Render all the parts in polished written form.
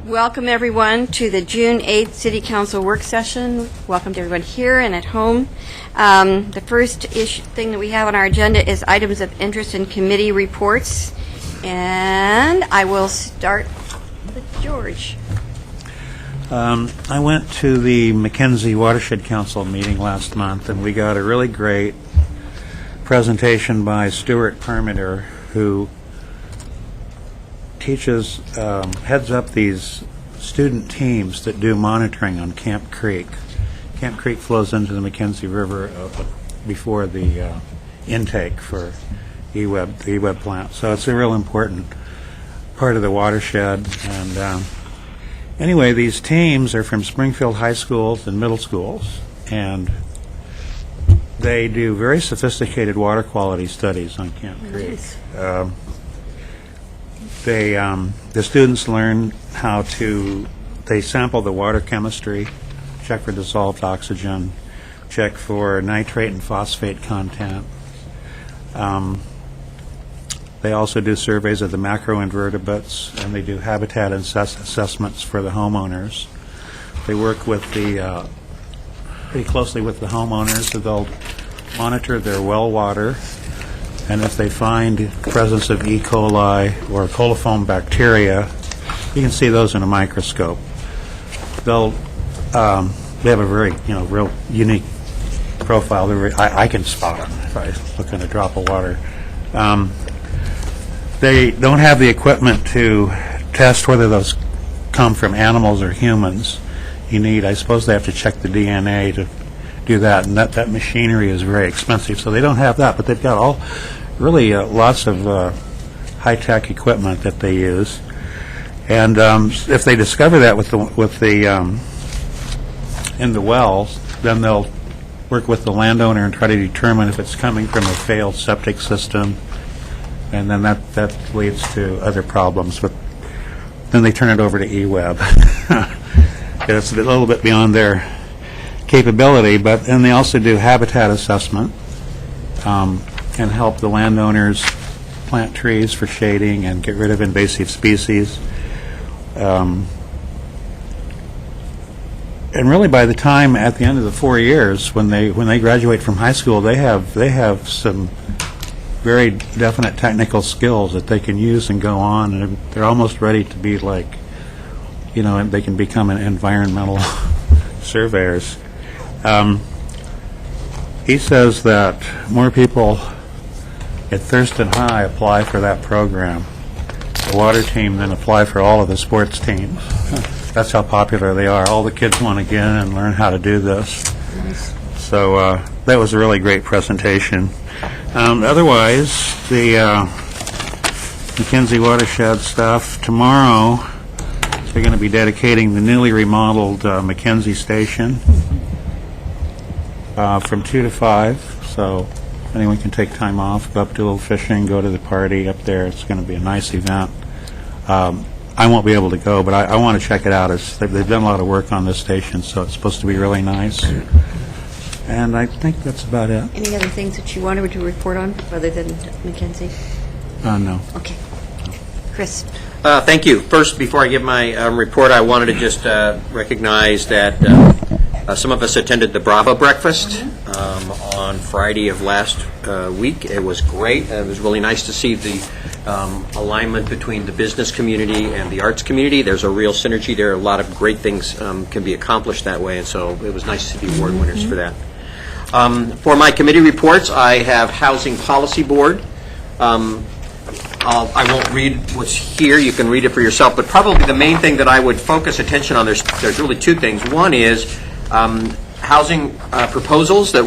Welcome, everyone, to the June 8th City Council work session. Welcome to everyone here and at home. The first thing that we have on our agenda is items of interest in committee reports. And I will start with George. I went to the Mackenzie Watershed Council meeting last month, and we got a really great presentation by Stuart Permiter, who teaches, heads up these student teams that do monitoring on Camp Creek. Camp Creek flows into the Mackenzie River before the intake for the EWEB plant. So it's a real important part of the watershed. And anyway, these teams are from Springfield high schools and middle schools, and they do very sophisticated water quality studies on Camp Creek. The students learn how to, they sample the water chemistry, check for dissolved oxygen, check for nitrate and phosphate content. They also do surveys of the macroinvertebrates, and they do habitat assessments for the homeowners. They work with pretty closely with the homeowners, so they'll monitor their well water, and if they find the presence of E. coli or coliform bacteria, you can see those in a microscope. They have a very, real unique profile. I can spot them if I look in a drop of water. They don't have the equipment to test whether those come from animals or humans. I suppose they have to check the DNA to do that, and that machinery is very expensive, so they don't have that, but they've got lots of high-tech equipment that they use. And if they discover that in the wells, then they'll work with the landowner and try to determine if it's coming from a failed septic system, and then that leads to other problems. But then they turn it over to EWEB. It's a little bit beyond their capability, but then they also do habitat assessment and help the landowners plant trees for shading and get rid of invasive species. And really, by the time at the end of the 4 years, when they graduate from high school, they have some very definite technical skills that they can use and go on, and they're almost ready to be they can become an environmental surveyors. He says that more people at Thurston High apply for that program, the water team, than apply for all of the sports teams. That's how popular they are. All the kids want to get in and learn how to do this. Nice. So that was a really great presentation. Otherwise, the Mackenzie Watershed stuff, tomorrow they're going to be dedicating the newly remodeled Mackenzie Station from 2 to 5. So anyone can take time off, go up, do a little fishing, go to the party up there. It's going to be a nice event. I won't be able to go, but I want to check it out. They've done a lot of work on this station, so it's supposed to be really nice. And I think that's about it. Any other things that you wanted to report on other than Mackenzie? No. Okay. Chris. Thank you. First, before I give my report, I wanted to just recognize that some of us attended the Bravo Breakfast on Friday of last week. It was great. It was really nice to see the alignment between the business community and the arts community. There's a real synergy there. A lot of great things can be accomplished that way, and so it was nice to see the award winners for that. For my committee reports, I have Housing Policy Board. I won't read what's here. You can read it for yourself. But probably the main thing that I would focus attention on, there's really two things. One is housing proposals that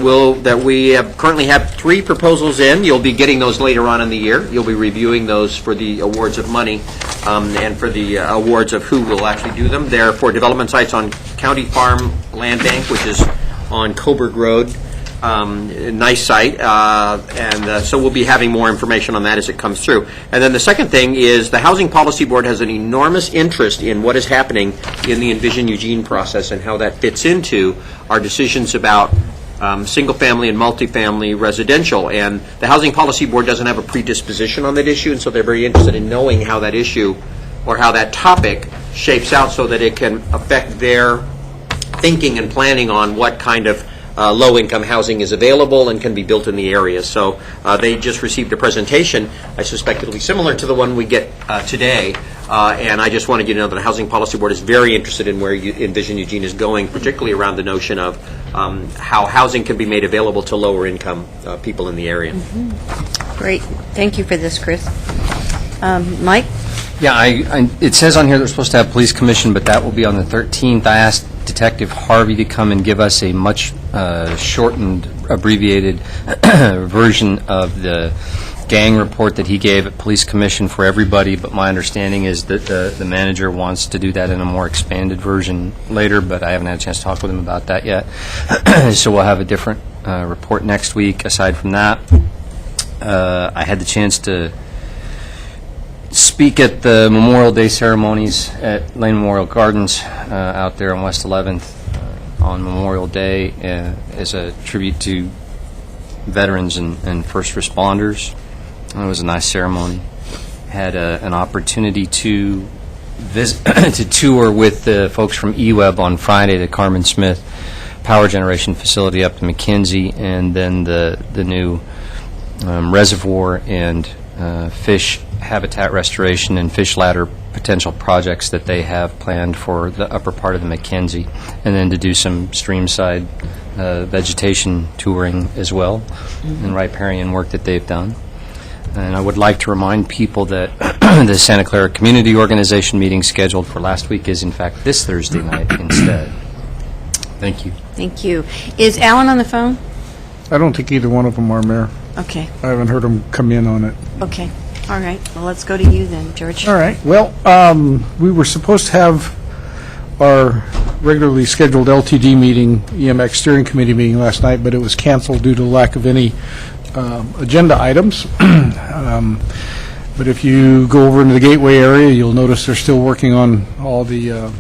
we currently have 3 proposals in. You'll be getting those later on in the year. You'll be reviewing those for the awards of money and for the awards of who will actually do them. They're for development sites on County Farm Land Bank, which is on Coburg Road. Nice site, and so we'll be having more information on that as it comes through. And then the second thing is the Housing Policy Board has an enormous interest in what is happening in the Envision Eugene process and how that fits into our decisions about single-family and multifamily residential. And the Housing Policy Board doesn't have a predisposition on that issue, and so they're very interested in knowing how that issue or how that topic shapes out so that it can affect their thinking and planning on what kind of low-income housing is available and can be built in the area. So they just received a presentation. I suspect it'll be similar to the one we get today. And I just wanted you to know that the Housing Policy Board is very interested in where you envision Eugene is going, particularly around the notion of how housing can be made available to lower-income people in the area. Great. Thank you for this, Chris. Mike? Yeah, it says on here they're supposed to have police commission, but that will be on the 13th. I asked Detective Harvey to come and give us a much shortened, abbreviated version of the gang report that he gave at police commission for everybody, but my understanding is that the manager wants to do that in a more expanded version later, but I haven't had a chance to talk with him about that yet. So we'll have a different report next week. Aside from that, I had the chance to speak at the Memorial Day ceremonies at Lane Memorial Gardens out there on West 11th on Memorial Day as a tribute to veterans and first responders. It was a nice ceremony. Had an opportunity to visit to tour with the folks from EWEB on Friday, the Carmen Smith power generation facility up in McKenzie, and then the new reservoir and fish habitat restoration and fish ladder potential projects that they have planned for the upper part of the McKenzie, and then to do some streamside vegetation touring as well, and riparian work that they've done. And I would like to remind people that the Santa Clara Community Organization meeting scheduled for last week is in fact this Thursday night instead. Thank you. Thank you. Is Alan on the phone? I don't think either one of them are, Mayor. Okay. I haven't heard them come in on it. Okay. All right. Well, let's go to you then, George. All right. Well, we were supposed to have our regularly scheduled LTD meeting, EMX Steering Committee meeting last night, but it was canceled due to lack of any agenda items. But if you go over into the Gateway area, you'll notice they're still working on all the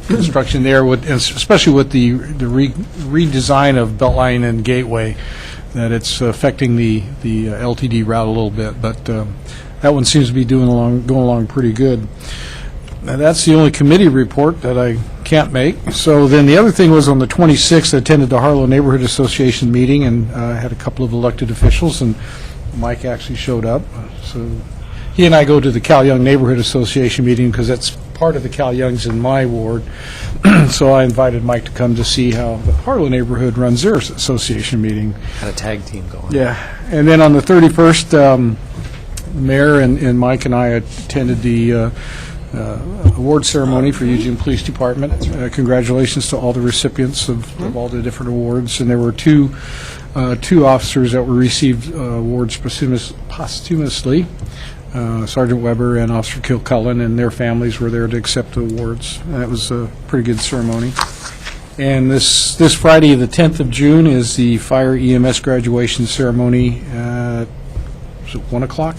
construction there, and especially with the redesign of Beltline and Gateway, that it's affecting the LTD route a little bit. But that one seems to be going along pretty good. Now, that's the only committee report that I can't make. So then the other thing was on the 26th, I attended the Harlow Neighborhood Association meeting and had a couple of elected officials, and Mike actually showed up. So he and I go to the Cal Young Neighborhood Association meeting because that's part of the Cal Young's in my ward. So I invited Mike to come to see how the Harlow neighborhood runs their association meeting. Had a tag team going. Yeah. And then on the 31st, Mayor and Mike and I attended the award ceremony for Eugene Police Department. Congratulations to all the recipients of all the different awards. And there were two officers that were received awards posthumously. Sergeant Weber and Officer Kilcullen and their families were there to accept the awards. And it was a pretty good ceremony. And this Friday, the 10th of June, is the Fire EMS graduation ceremony at 1 o'clock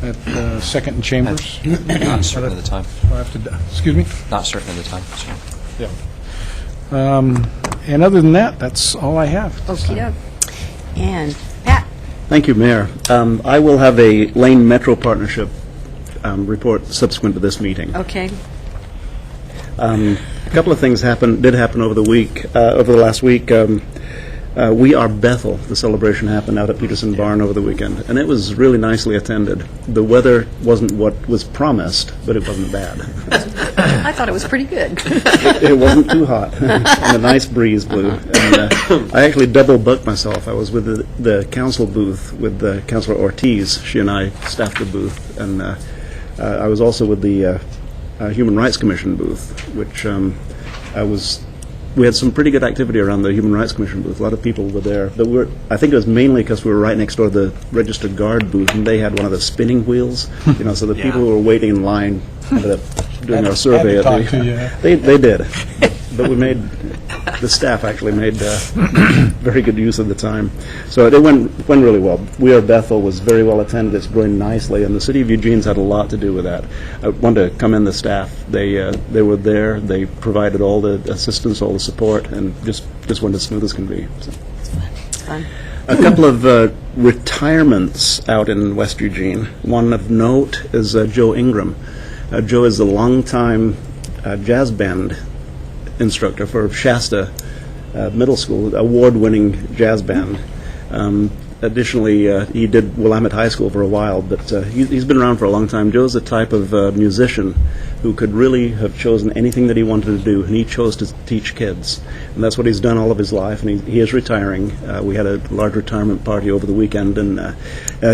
at 2nd and Chambers. Not certain of the time. Excuse me? Not certain of the time. Sorry. Yeah. And other than that, that's all I have. Okey-doke. And Pat? Thank you, Mayor. I will have a Lane Metro Partnership report subsequent to this meeting. Okay. A couple of things did happen over the last week. We Are Bethel, the celebration happened out at Peterson Barn over the weekend, and it was really nicely attended. The weather wasn't what was promised, but it wasn't bad. I thought it was pretty good. It wasn't too hot, and a nice breeze blew. And I actually double-booked myself. I was with the council booth with Councilor Ortiz. She and I staffed the booth, and I was also with the Human Rights Commission booth, which we had some pretty good activity around the Human Rights Commission booth. A lot of people were there. But I think it was mainly because we were right next door to the Registered Guard booth, and they had one of the spinning wheels, so the people who were waiting in line ended up doing our survey. They did. But the staff actually made very good use of the time. So it went really well. We Are Bethel was very well attended. It's growing nicely, and the City of Eugene's had a lot to do with that. I want to commend the staff. They were there. They provided all the assistance, all the support, and just went as smooth as can be. So. Fun. A couple of retirements out in West Eugene. One of note is Joe Ingram. Joe is a longtime jazz band instructor for Shasta Middle School, award-winning jazz band. Additionally, he did Willamette High School for a while, but he's been around for a long time. Joe's the type of musician who could really have chosen anything that he wanted to do, and he chose to teach kids. And that's what he's done all of his life, and he is retiring. We had a large retirement party over the weekend, and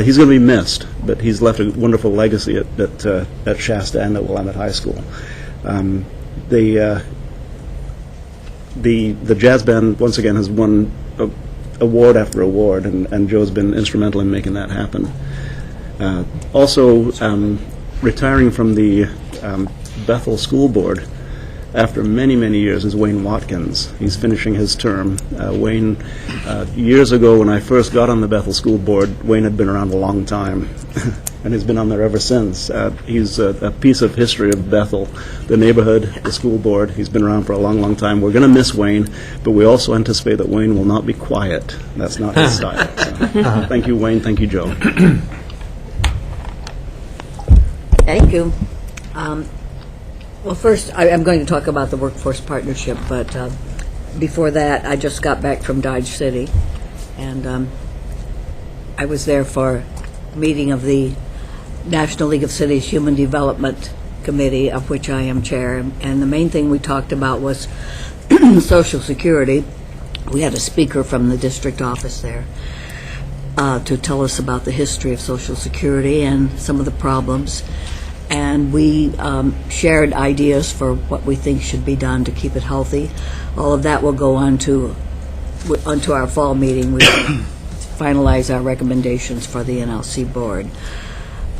he's going to be missed, but he's left a wonderful legacy at Shasta and at Willamette High School. The jazz band, once again, has won award after award, and Joe's been instrumental in making that happen. Also, retiring from the Bethel School Board after many, many years is Wayne Watkins. He's finishing his term. Wayne, years ago when I first got on the Bethel School Board, Wayne had been around a long time, and he's been on there ever since. He's a piece of history of Bethel, the neighborhood, the school board. He's been around for a long, long time. We're going to miss Wayne, but we also anticipate that Wayne will not be quiet. That's not his style. So, thank you, Wayne. Thank you, Joe. Thank you. Well, first, I'm going to talk about the workforce partnership, but before that, I just got back from Dodge City, and I was there for a meeting of the National League of Cities Human Development Committee, of which I am chair, and the main thing we talked about was Social Security. We had a speaker from the district office there to tell us about the history of Social Security and some of the problems. And we shared ideas for what we think should be done to keep it healthy. All of that will go onto our fall meeting. We finalize our recommendations for the NLC board.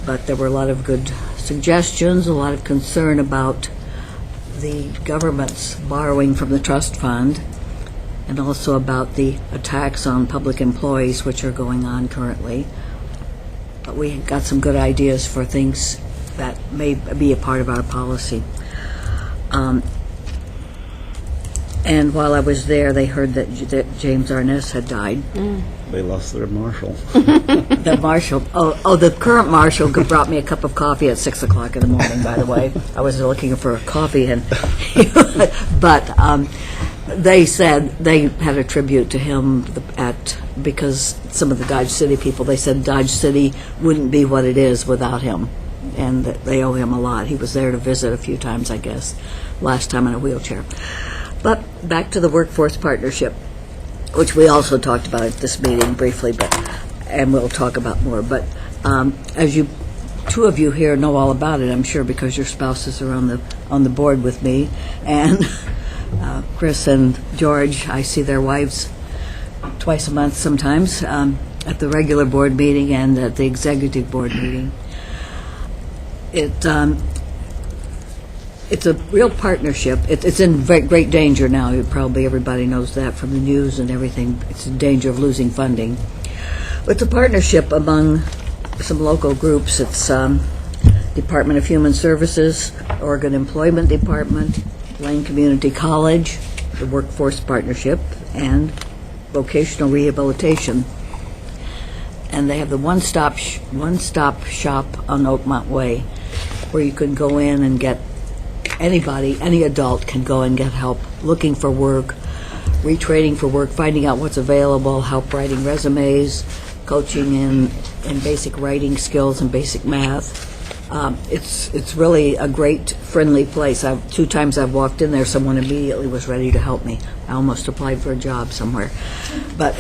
But there were a lot of good suggestions, a lot of concern about the government's borrowing from the trust fund, and also about the attacks on public employees, which are going on currently. But we got some good ideas for things that may be a part of our policy. And while I was there, they heard that James Arness had died. They lost their marshal. The marshal, the current marshal brought me a cup of coffee at 6 o'clock in the morning, by the way. I was looking for a coffee, but they said they had a tribute to him because some of the Dodge City people, they said Dodge City wouldn't be what it is without him, and that they owe him a lot. He was there to visit a few times, I guess, last time in a wheelchair. But back to the workforce partnership, which we also talked about at this meeting briefly, and we'll talk about more. But as two of you here know all about it, I'm sure, because your spouses are on the board with me, and Chris and George, I see their wives twice a month sometimes at the regular board meeting and at the executive board meeting. It's a real partnership. It's in great danger now. Probably everybody knows that from the news and everything. It's in danger of losing funding. But it's a partnership among some local groups. It's Department of Human Services, Oregon Employment Department, Lane Community College, the Workforce Partnership, and Vocational Rehabilitation. And they have the one-stop shop on Oakmont Way, where you can go in and get any adult can go and get help looking for work, retraining for work, finding out what's available, help writing resumes, coaching in basic writing skills and basic math. It's really a great, friendly place. 2 times I've walked in there, someone immediately was ready to help me. I almost applied for a job somewhere. But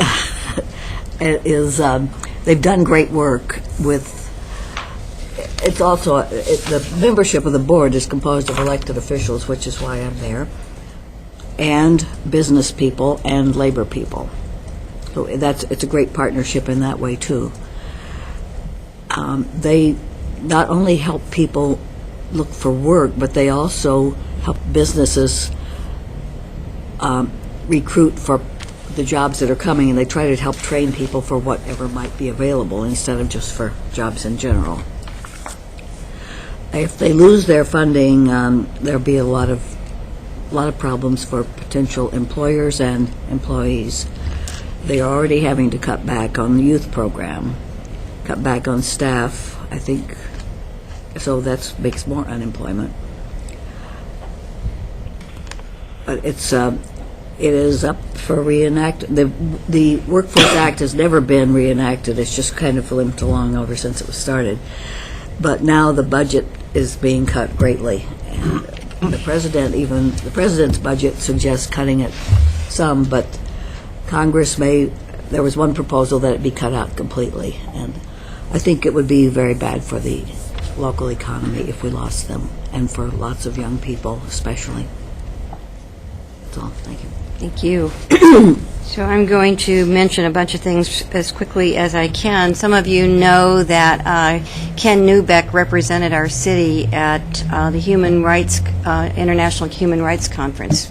they've done great work with. It's also, the membership of the board is composed of elected officials, which is why I'm there, and business people and labor people. So it's a great partnership in that way, too. They not only help people look for work, but they also help businesses recruit for the jobs that are coming, and they try to help train people for whatever might be available instead of just for jobs in general. If they lose their funding, there'll be a lot of problems for potential employers and employees. They are already having to cut back on the youth program, cut back on staff. I think so that makes more unemployment. But it is up for reenact. The Workforce Act has never been reenacted. It's just kind of limped along ever since it was started. But now the budget is being cut greatly, and the president's budget suggests cutting it some, but Congress may. There was one proposal that it be cut out completely, and I think it would be very bad for the local economy if we lost them, and for lots of young people especially. That's all. Thank you. Thank you. So I'm going to mention a bunch of things as quickly as I can. Some of you know that Ken Newbeck represented our city at the International Human Rights Conference,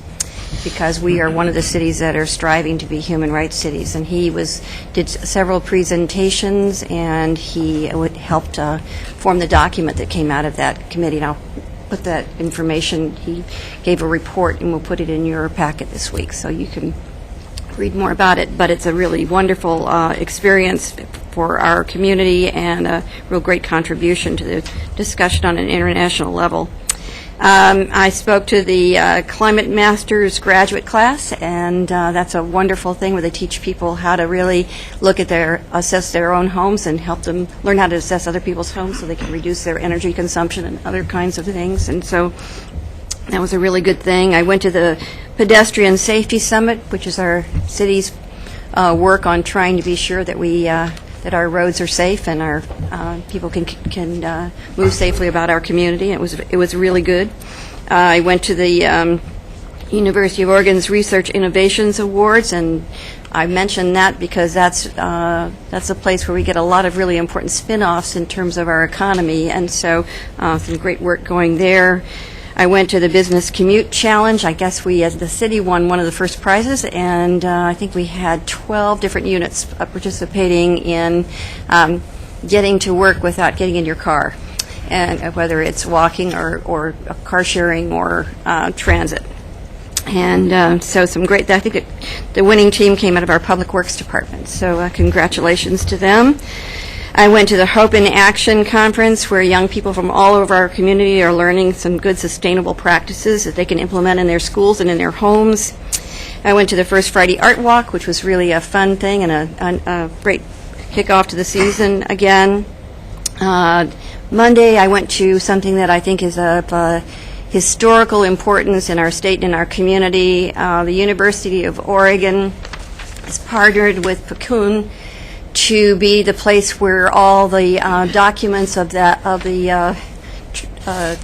because we are one of the cities that are striving to be human rights cities. And he did several presentations, and he helped form the document that came out of that committee. And I'll put that information. He gave a report, and we'll put it in your packet this week, so you can read more about it. But it's a really wonderful experience for our community, and a real great contribution to the discussion on an international level. I spoke to the Climate Masters graduate class, and that's a wonderful thing where they teach people how to really look at assess their own homes and help them learn how to assess other people's homes so they can reduce their energy consumption and other kinds of things. And so that was a really good thing. I went to the Pedestrian Safety Summit, which is our city's work on trying to be sure that that our roads are safe and our people can move safely about our community. It was really good. I went to the University of Oregon's Research Innovations Awards, and I mentioned that because that's a place where we get a lot of really important spin-offs in terms of our economy, and so some great work going there. I went to the Business Commute Challenge. I guess we, as the city, won one of the first prizes, and I think we had 12 different units participating in getting to work without getting in your car, and whether it's walking or car sharing or transit. And so some great, I think the winning team came out of our Public Works Department, so congratulations to them. I went to the Hope in Action Conference, where young people from all over our community are learning some good sustainable practices that they can implement in their schools and in their homes. I went to the First Friday Art Walk, which was really a fun thing and a great kickoff to the season again. Monday, I went to something that I think is of historical importance in our state and in our community. The University of Oregon has partnered with Cocoon to be the place where all the documents of the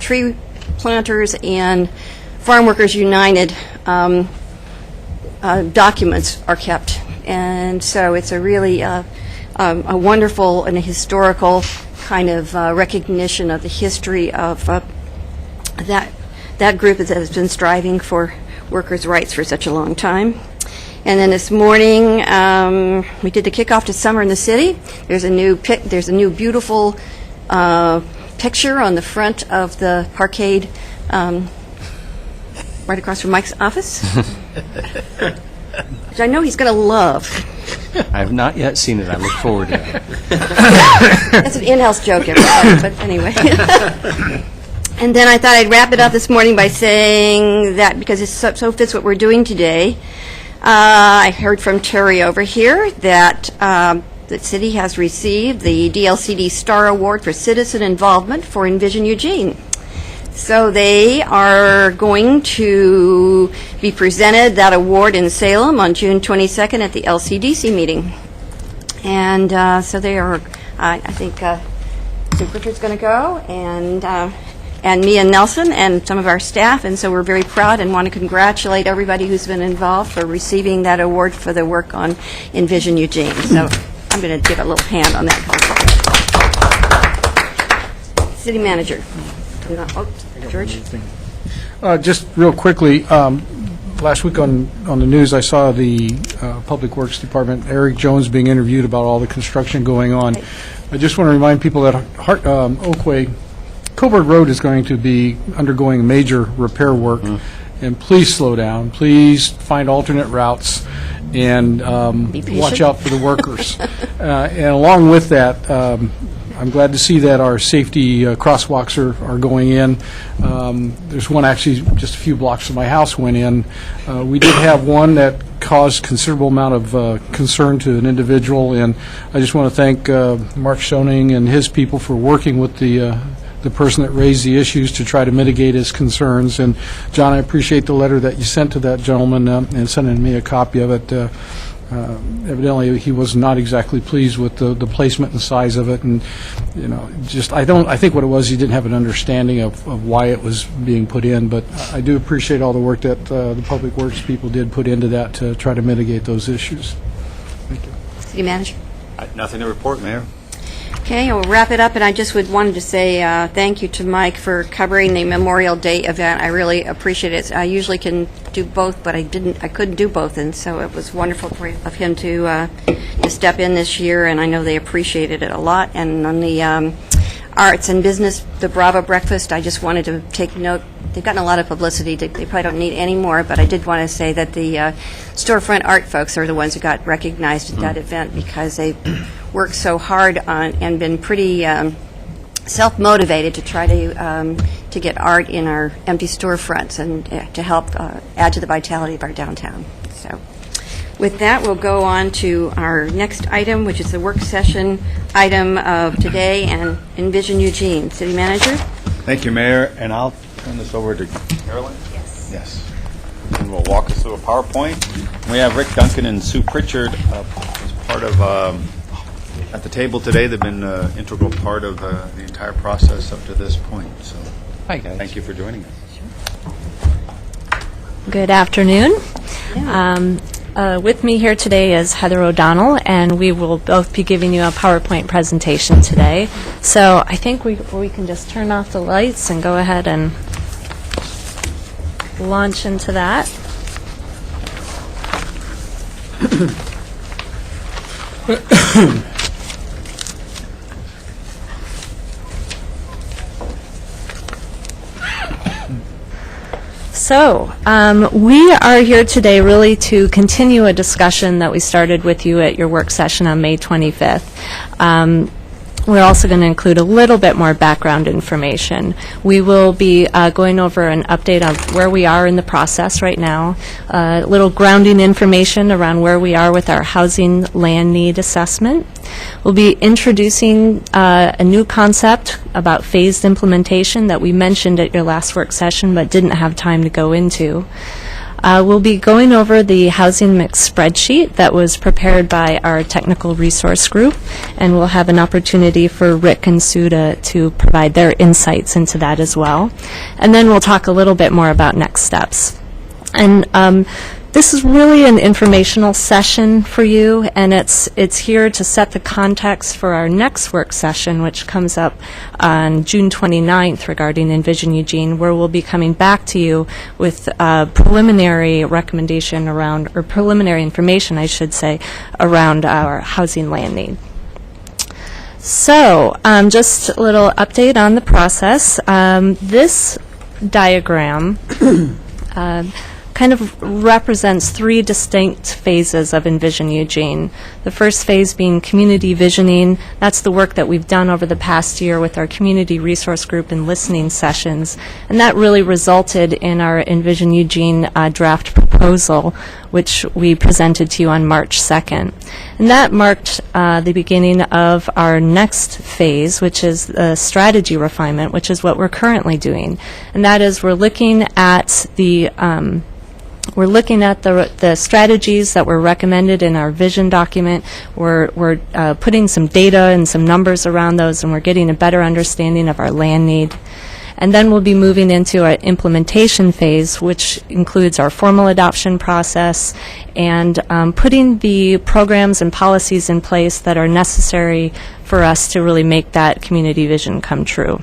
tree planters and Farm Workers United documents are kept. And so it's a really a wonderful and a historical kind of recognition of the history of that group that has been striving for workers' rights for such a long time. And then this morning, we did the kickoff to summer in the city. There's a new beautiful picture on the front of the parkade, right across from Mike's office, which I know he's going to love. I have not yet seen it. I look forward to it. That's an in-house joke, everybody, but anyway. And then I thought I'd wrap it up this morning by saying that, because it so fits what we're doing today, I heard from Terry over here that the city has received the DLCD Star Award for Citizen Involvement for Envision Eugene. So they are going to be presented that award in Salem on June 22nd at the LCDC meeting. And so they are, I think Sue Richard's going to go, and me and Nelson and some of our staff, and so we're very proud and want to congratulate everybody who's been involved for receiving that award for the work on Envision Eugene. So I'm going to give a little hand on that. City Manager. George? Just real quickly, last week on the news, I saw the Public Works Department, Eric Jones, being interviewed about all the construction going on. I just want to remind people that Oakway Coburg Road is going to be undergoing major repair work, and please slow down. Please find alternate routes, and watch out for the workers. And along with that, I'm glad to see that our safety crosswalks are going in. There's one actually just a few blocks from my house went in. We did have one that caused considerable amount of concern to an individual, and I just want to thank Mark Schoening and his people for working with the person that raised the issues to try to mitigate his concerns. And John, I appreciate the letter that you sent to that gentleman and sending me a copy of it. Evidently, he was not exactly pleased with the placement and size of it, and just I think what it was, he didn't have an understanding of why it was being put in. But I do appreciate all the work that the Public Works people did put into that to try to mitigate those issues. Thank you. City Manager. Nothing to report, Mayor. Okay, we'll wrap it up, and I just wanted to say thank you to Mike for covering the Memorial Day event. I really appreciate it. I usually can do both, but I couldn't do both, and so it was wonderful of him to step in this year, and I know they appreciated it a lot. And on the arts and business, the Bravo Breakfast, I just wanted to take note. They've gotten a lot of publicity. They probably don't need any more, but I did want to say that the storefront art folks are the ones who got recognized at that event because they worked so hard on and been pretty self-motivated to try to get art in our empty storefronts and to help add to the vitality of our downtown. So with that, we'll go on to our next item, which is the work session item of today, and Envision Eugene. City Manager? Thank you, Mayor, and I'll turn this over to Carolyn. Yes. Yes. And we'll walk us through a PowerPoint. We have Rick Duncan and Sue Pritchard as part of, at the table today. They've been an integral part of the entire process up to this point. So, Hi, guys. thank you for joining us. Good afternoon. With me here today is Heather O'Donnell, and we will both be giving you a PowerPoint presentation today. So I think we can just turn off the lights and go ahead and launch into that. So, we are here today really to continue a discussion that we started with you at your work session on May 25th. We're also going to include a little bit more background information. We will be going over an update on where we are in the process right now, a little grounding information around where we are with our housing land need assessment. We'll be introducing a new concept about phased implementation that we mentioned at your last work session but didn't have time to go into. We'll be going over the housing mix spreadsheet that was prepared by our technical resource group, and we'll have an opportunity for Rick and Sue to provide their insights into that as well. And then we'll talk a little bit more about next steps. And this is really an informational session for you, and it's here to set the context for our next work session, which comes up on June 29th regarding Envision Eugene, where we'll be coming back to you with preliminary recommendation around, or preliminary information, I should say, around our housing land need. So, just a little update on the process. This diagram kind of represents three distinct phases of Envision Eugene. The first phase being community visioning. That's the work that we've done over the past year with our community resource group and listening sessions. And that really resulted in our Envision Eugene draft proposal, which we presented to you on March 2nd. And that marked the beginning of our next phase, which is the strategy refinement, which is what we're currently doing. And that is we're looking at the strategies that were recommended in our vision document. We're putting some data and some numbers around those, and we're getting a better understanding of our land need. And then we'll be moving into our implementation phase, which includes our formal adoption process and putting the programs and policies in place that are necessary for us to really make that community vision come true.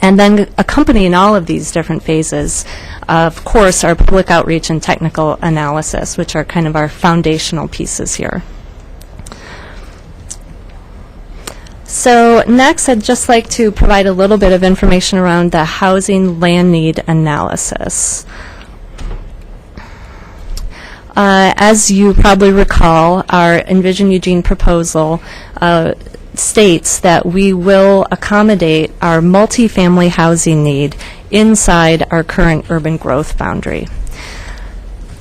And then accompanying all of these different phases, of course, our public outreach and technical analysis, which are kind of our foundational pieces here. So next, I'd just like to provide a little bit of information around the housing land need analysis. As you probably recall, our Envision Eugene proposal states that we will accommodate our multifamily housing need inside our current urban growth boundary.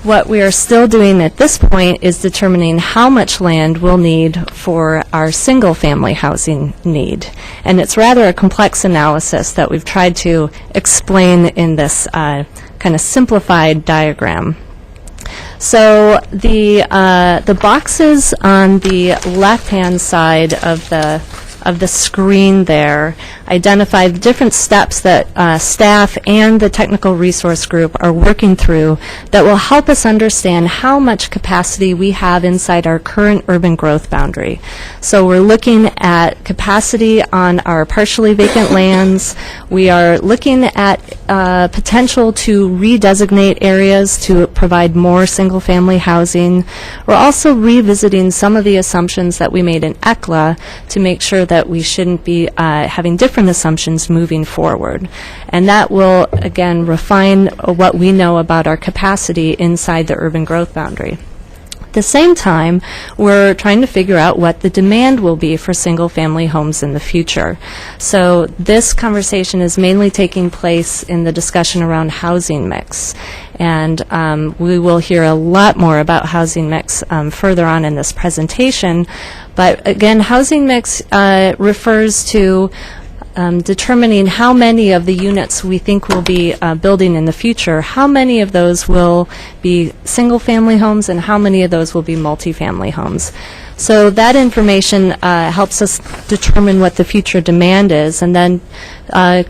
What we are still doing at this point is determining how much land we'll need for our single-family housing need. And it's rather a complex analysis that we've tried to explain in this kind of simplified diagram. So the boxes on the left-hand side of the screen there identify the different steps that staff and the technical resource group are working through that will help us understand how much capacity we have inside our current urban growth boundary. So we're looking at capacity on our partially vacant lands. We are looking at potential to redesignate areas to provide more single-family housing. We're also revisiting some of the assumptions that we made in ECLA to make sure that we shouldn't be having different assumptions moving forward. And that will, again, refine what we know about our capacity inside the urban growth boundary. At the same time, we're trying to figure out what the demand will be for single-family homes in the future. So this conversation is mainly taking place in the discussion around housing mix. And we will hear a lot more about housing mix further on in this presentation. But again, housing mix refers to determining how many of the units we think we'll be building in the future, how many of those will be single-family homes and how many of those will be multifamily homes. So that information helps us determine what the future demand is, and then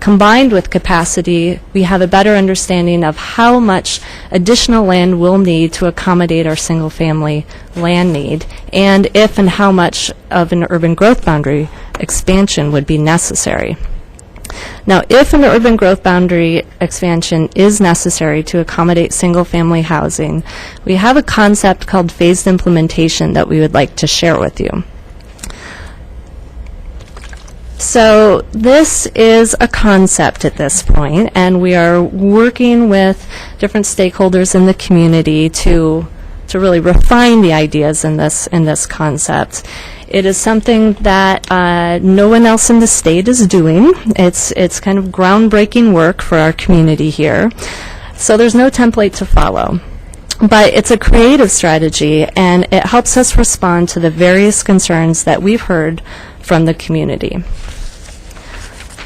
combined with capacity, we have a better understanding of how much additional land we'll need to accommodate our single-family land need, and if and how much of an urban growth boundary expansion would be necessary. Now, if an urban growth boundary expansion is necessary to accommodate single-family housing, we have a concept called phased implementation that we would like to share with you. So this is a concept at this point, and we are working with different stakeholders in the community to really refine the ideas in this concept. It is something that no one else in the state is doing. It's kind of groundbreaking work for our community here. So there's no template to follow. But it's a creative strategy, and it helps us respond to the various concerns that we've heard from the community.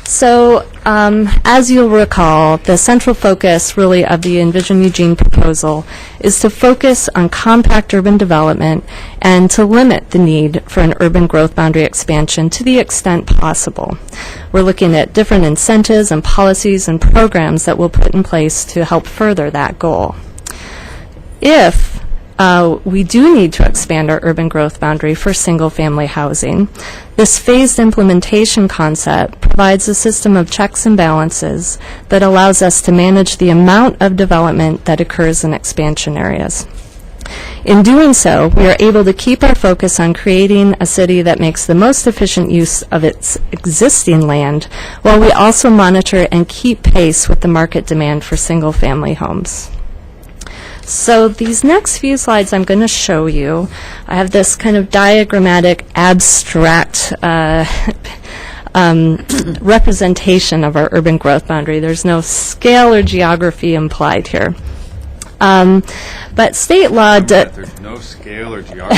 So, as you'll recall, the central focus really of the Envision Eugene proposal is to focus on compact urban development and to limit the need for an urban growth boundary expansion to the extent possible. We're looking at different incentives and policies and programs that we'll put in place to help further that goal. If we do need to expand our urban growth boundary for single-family housing, this phased implementation concept provides a system of checks and balances that allows us to manage the amount of development that occurs in expansion areas. In doing so, we are able to keep our focus on creating a city that makes the most efficient use of its existing land, while we also monitor and keep pace with the market demand for single-family homes. So these next few slides I'm going to show you, I have this kind of diagrammatic, abstract representation of our urban growth boundary. There's no scale or geography implied here. But state law... There's no scale or geography.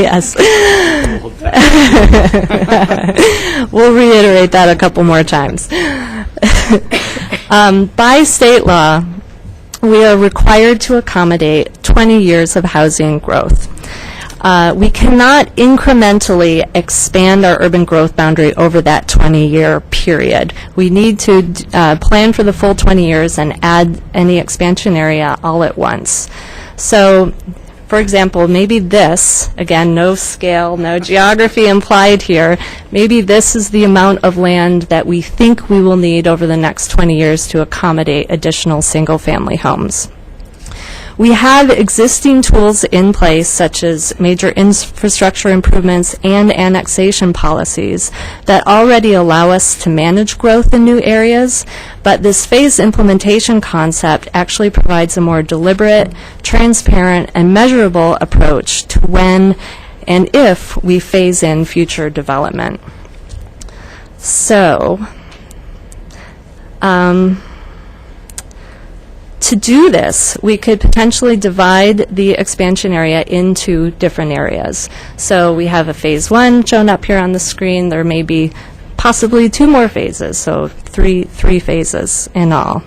Yes. We'll reiterate that a couple more times. By state law, we are required to accommodate 20 years of housing growth. We cannot incrementally expand our urban growth boundary over that 20-year period. We need to plan for the full 20 years and add any expansion area all at once. So, for example, maybe this, again, no scale, no geography implied here, maybe this is the amount of land that we think we will need over the next 20 years to accommodate additional single-family homes. We have existing tools in place, such as major infrastructure improvements and annexation policies, that already allow us to manage growth in new areas, but this phased implementation concept actually provides a more deliberate, transparent, and measurable approach to when and if we phase in future development. So, to do this, we could potentially divide the expansion area into different areas. So we have a phase 1 shown up here on the screen. There may be possibly 2 more phases, so three phases in all.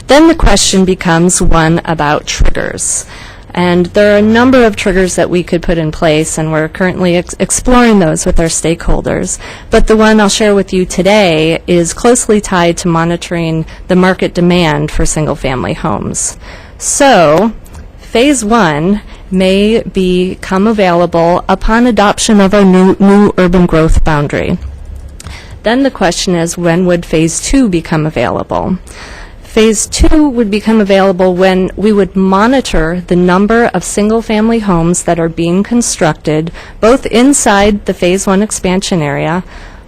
Then the question becomes one about triggers. And there are a number of triggers that we could put in place, and we're currently exploring those with our stakeholders. But the one I'll share with you today is closely tied to monitoring the market demand for single-family homes. So, Phase 1 may become available upon adoption of our new urban growth boundary. Then the question is, when would Phase 2 become available? Phase 2 would become available when we would monitor the number of single-family homes that are being constructed, both inside the Phase 1 expansion area,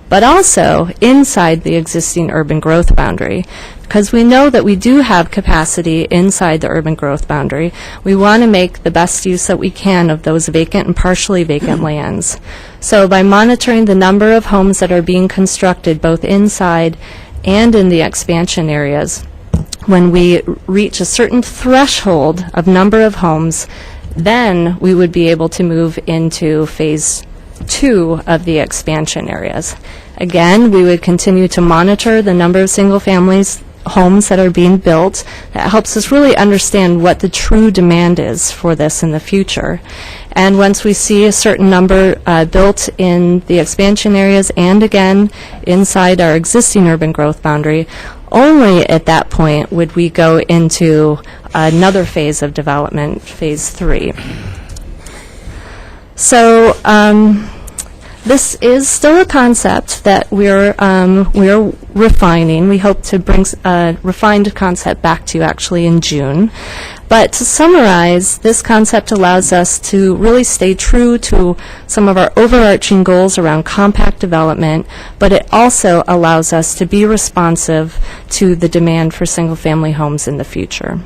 but also inside the existing urban growth boundary. Because we know that we do have capacity inside the urban growth boundary, we want to make the best use that we can of those vacant and partially vacant lands. So by monitoring the number of homes that are being constructed both inside and in the expansion areas, when we reach a certain threshold of number of homes, then we would be able to move into Phase 2 of the expansion areas. Again, we would continue to monitor the number of single-family homes that are being built. That helps us really understand what the true demand is for this in the future. And once we see a certain number built in the expansion areas and again inside our existing urban growth boundary, only at that point would we go into another phase of development, Phase 3. So this is still a concept that we're refining. We hope to bring a refined concept back to you actually in June. But to summarize, this concept allows us to really stay true to some of our overarching goals around compact development, but it also allows us to be responsive to the demand for single-family homes in the future.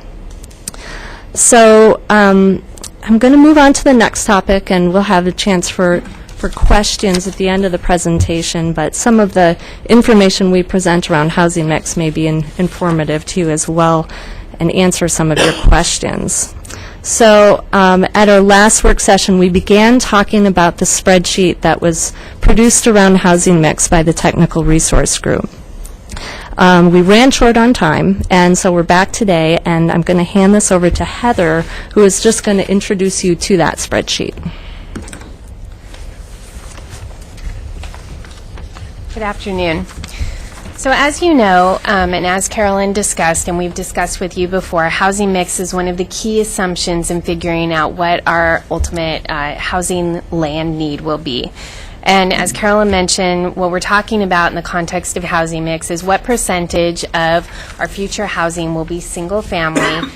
So I'm going to move on to the next topic, and we'll have a chance for questions at the end of the presentation, but some of the information we present around housing mix may be informative to you as well and answer some of your questions. So at our last work session, we began talking about the spreadsheet that was produced around housing mix by the Technical Resource Group. We ran short on time, and so we're back today, and I'm going to hand this over to Heather, who is just going to introduce you to that spreadsheet. Good afternoon. So as you know, and as Carolyn discussed, and we've discussed with you before, housing mix is one of the key assumptions in figuring out what our ultimate housing land need will be. And as Carolyn mentioned, what we're talking about in the context of housing mix is what percentage of our future housing will be single-family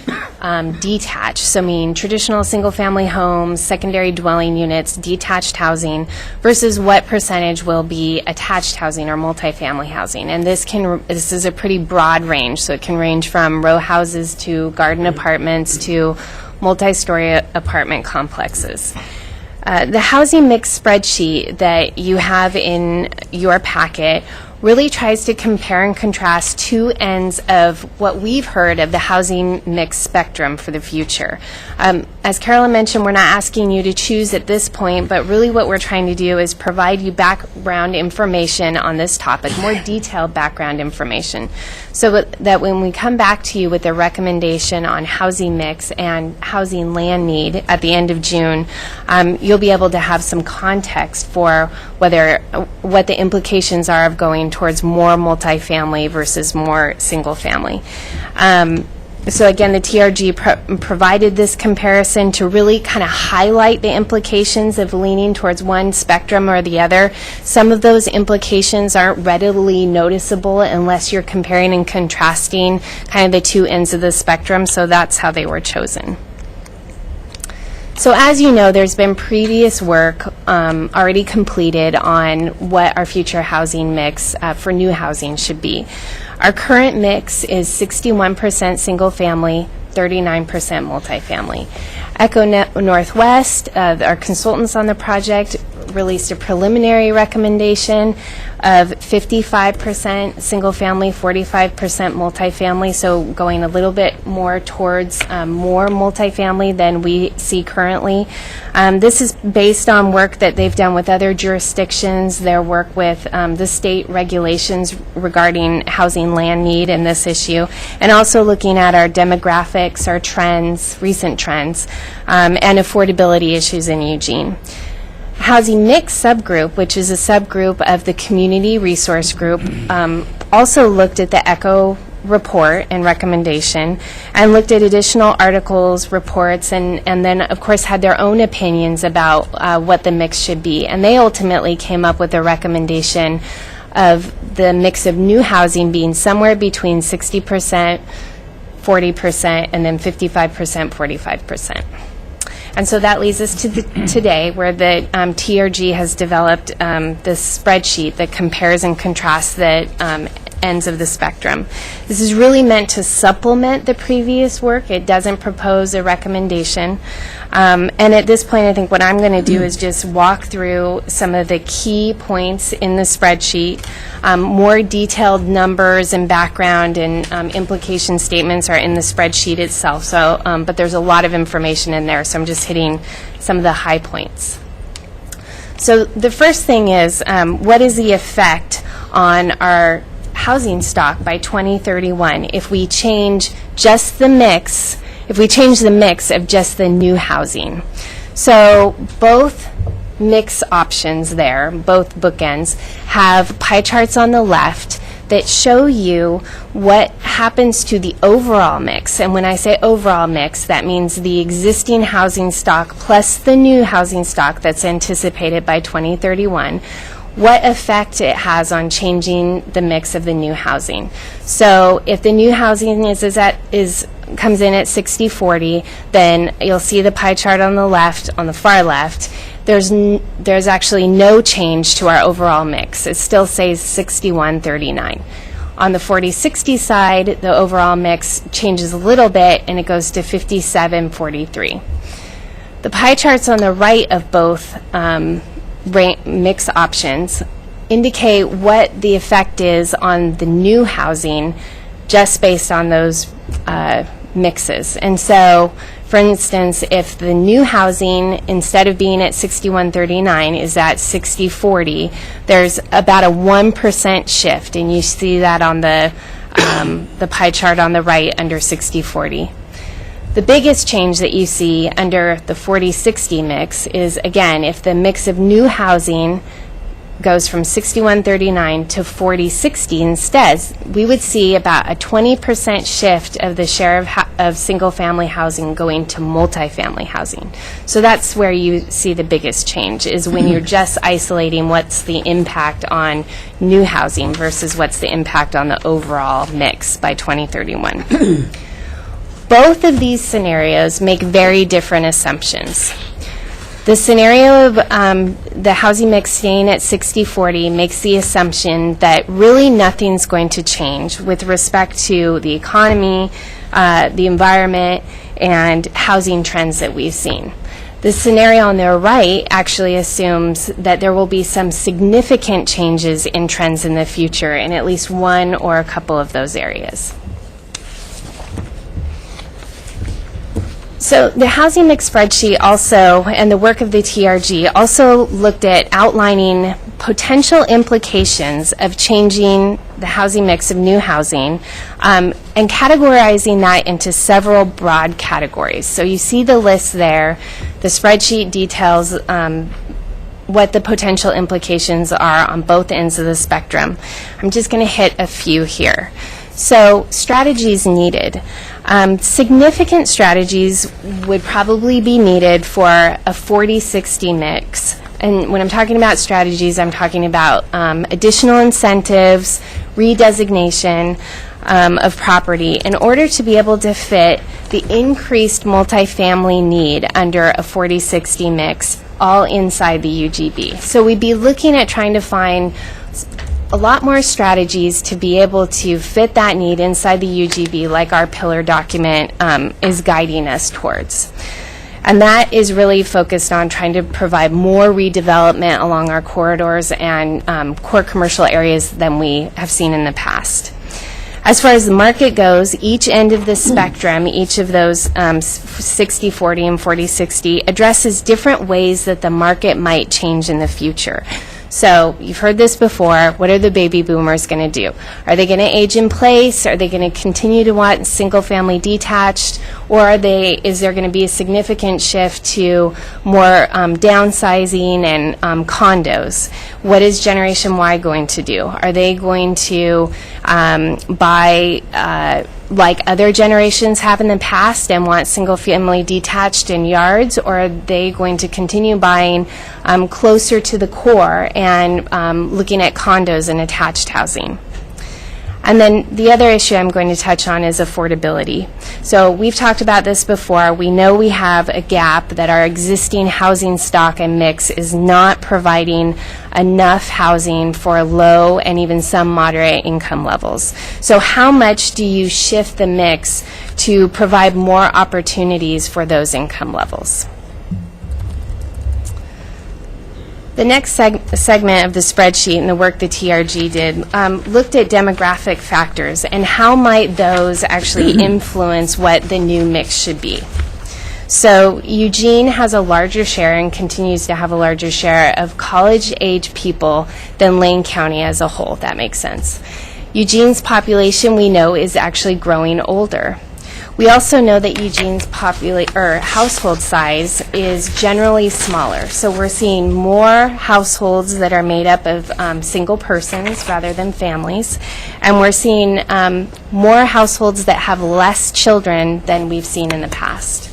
detached, so meaning traditional single-family homes, secondary dwelling units, detached housing, versus what percentage will be attached housing or multifamily housing. And this is a pretty broad range, so it can range from row houses to garden apartments to multi-story apartment complexes. The housing mix spreadsheet that you have in your packet really tries to compare and contrast two ends of what we've heard of the housing mix spectrum for the future. As Carolyn mentioned, we're not asking you to choose at this point, but really what we're trying to do is provide you background information on this topic, more detailed background information, so that when we come back to you with a recommendation on housing mix and housing land need at the end of June, you'll be able to have some context for what the implications are of going towards more multifamily versus more single family. So again, the TRG provided this comparison to really kind of highlight the implications of leaning towards one spectrum or the other. Some of those implications aren't readily noticeable unless you're comparing and contrasting kind of the two ends of the spectrum, so that's how they were chosen. So as you know, there's been previous work already completed on what our future housing mix for new housing should be. Our current mix is 61% single family, 39% multifamily. Echo Northwest, our consultants on the project, released a preliminary recommendation of 55% single-family, 45% multifamily, so going a little bit more towards more multifamily than we see currently. This is based on work that they've done with other jurisdictions, their work with the state regulations regarding housing land need and this issue, and also looking at our demographics, our trends, recent trends, and affordability issues in Eugene. Housing Mix subgroup, which is a subgroup of the Community Resource Group, also looked at the ECHO report and recommendation and looked at additional articles, reports, and then, of course, had their own opinions about what the mix should be. And they ultimately came up with a recommendation of the mix of new housing being somewhere between 60%, 40%, and then 55%, 45%. And so that leads us to today, where the TRG has developed this spreadsheet that compares and contrasts the ends of the spectrum. This is really meant to supplement the previous work. It doesn't propose a recommendation. And at this point, I think what I'm going to do is just walk through some of the key points in the spreadsheet. More detailed numbers and background and implication statements are in the spreadsheet itself. So, but there's a lot of information in there, so I'm just hitting some of the high points. So the first thing is, what is the effect on our housing stock by 2031 if we change just the mix, if we change the mix of just the new housing? So both mix options there, both bookends, have pie charts on the left that show you what happens to the overall mix. And when I say overall mix, that means the existing housing stock plus the new housing stock that's anticipated by 2031, what effect it has on changing the mix of the new housing. So if the new housing comes in at 60-40, then you'll see the pie chart on the left, on the far left. There's actually no change to our overall mix. It still stays 61-39. On the 40-60 side, the overall mix changes a little bit, and it goes to 57-43. The pie charts on the right of both mix options indicate what the effect is on the new housing just based on those mixes. And so, for instance, if the new housing, instead of being at 61-39, is at 60-40, there's about a 1% shift, and you see that on the pie chart on the right under 60-40. The biggest change that you see under the 40-60 mix is, again, if the mix of new housing goes from 61-39 to 40-60 instead, we would see about a 20% shift of the share of single-family housing going to multifamily housing. So that's where you see the biggest change, is when you're just isolating what's the impact on new housing versus what's the impact on the overall mix by 2031. Both of these scenarios make very different assumptions. The scenario of the housing mix staying at 60-40 makes the assumption that really nothing's going to change with respect to the economy, the environment, and housing trends that we've seen. The scenario on the right actually assumes that there will be some significant changes in trends in the future in at least one or a couple of those areas. So the housing mix spreadsheet also, and the work of the TRG, also looked at outlining potential implications of changing the housing mix of new housing and categorizing that into several broad categories. So you see the list there. The spreadsheet details what the potential implications are on both ends of the spectrum. I'm just going to hit a few here. So strategies needed. Significant strategies would probably be needed for a 40-60 mix. And when I'm talking about strategies, I'm talking about additional incentives, redesignation of property in order to be able to fit the increased multifamily need under a 40-60 mix all inside the UGB. So we'd be looking at trying to find a lot more strategies to be able to fit that need inside the UGB, like our pillar document is guiding us towards. And that is really focused on trying to provide more redevelopment along our corridors and core commercial areas than we have seen in the past. As far as the market goes, each end of the spectrum, each of those 60-40 and 40-60, addresses different ways that the market might change in the future. So you've heard this before. What are the baby boomers going to do? Are they going to age in place? Are they going to continue to want single-family detached? Or is there going to be a significant shift to more downsizing and condos? What is Generation Y going to do? Are they going to buy like other generations have in the past and want single-family detached in yards, or are they going to continue buying closer to the core and looking at condos and attached housing? And then the other issue I'm going to touch on is affordability. So we've talked about this before. We know we have a gap that our existing housing stock and mix is not providing enough housing for low and even some moderate income levels. So how much do you shift the mix to provide more opportunities for those income levels? The next segment of the spreadsheet and the work the TRG did looked at demographic factors and how might those actually influence what the new mix should be. So Eugene has a larger share and continues to have a larger share of college-age people than Lane County as a whole. That makes sense. Eugene's population, we know, is actually growing older. We also know that Eugene's household size is generally smaller. So we're seeing more households that are made up of single persons rather than families. And we're seeing more households that have less children than we've seen in the past.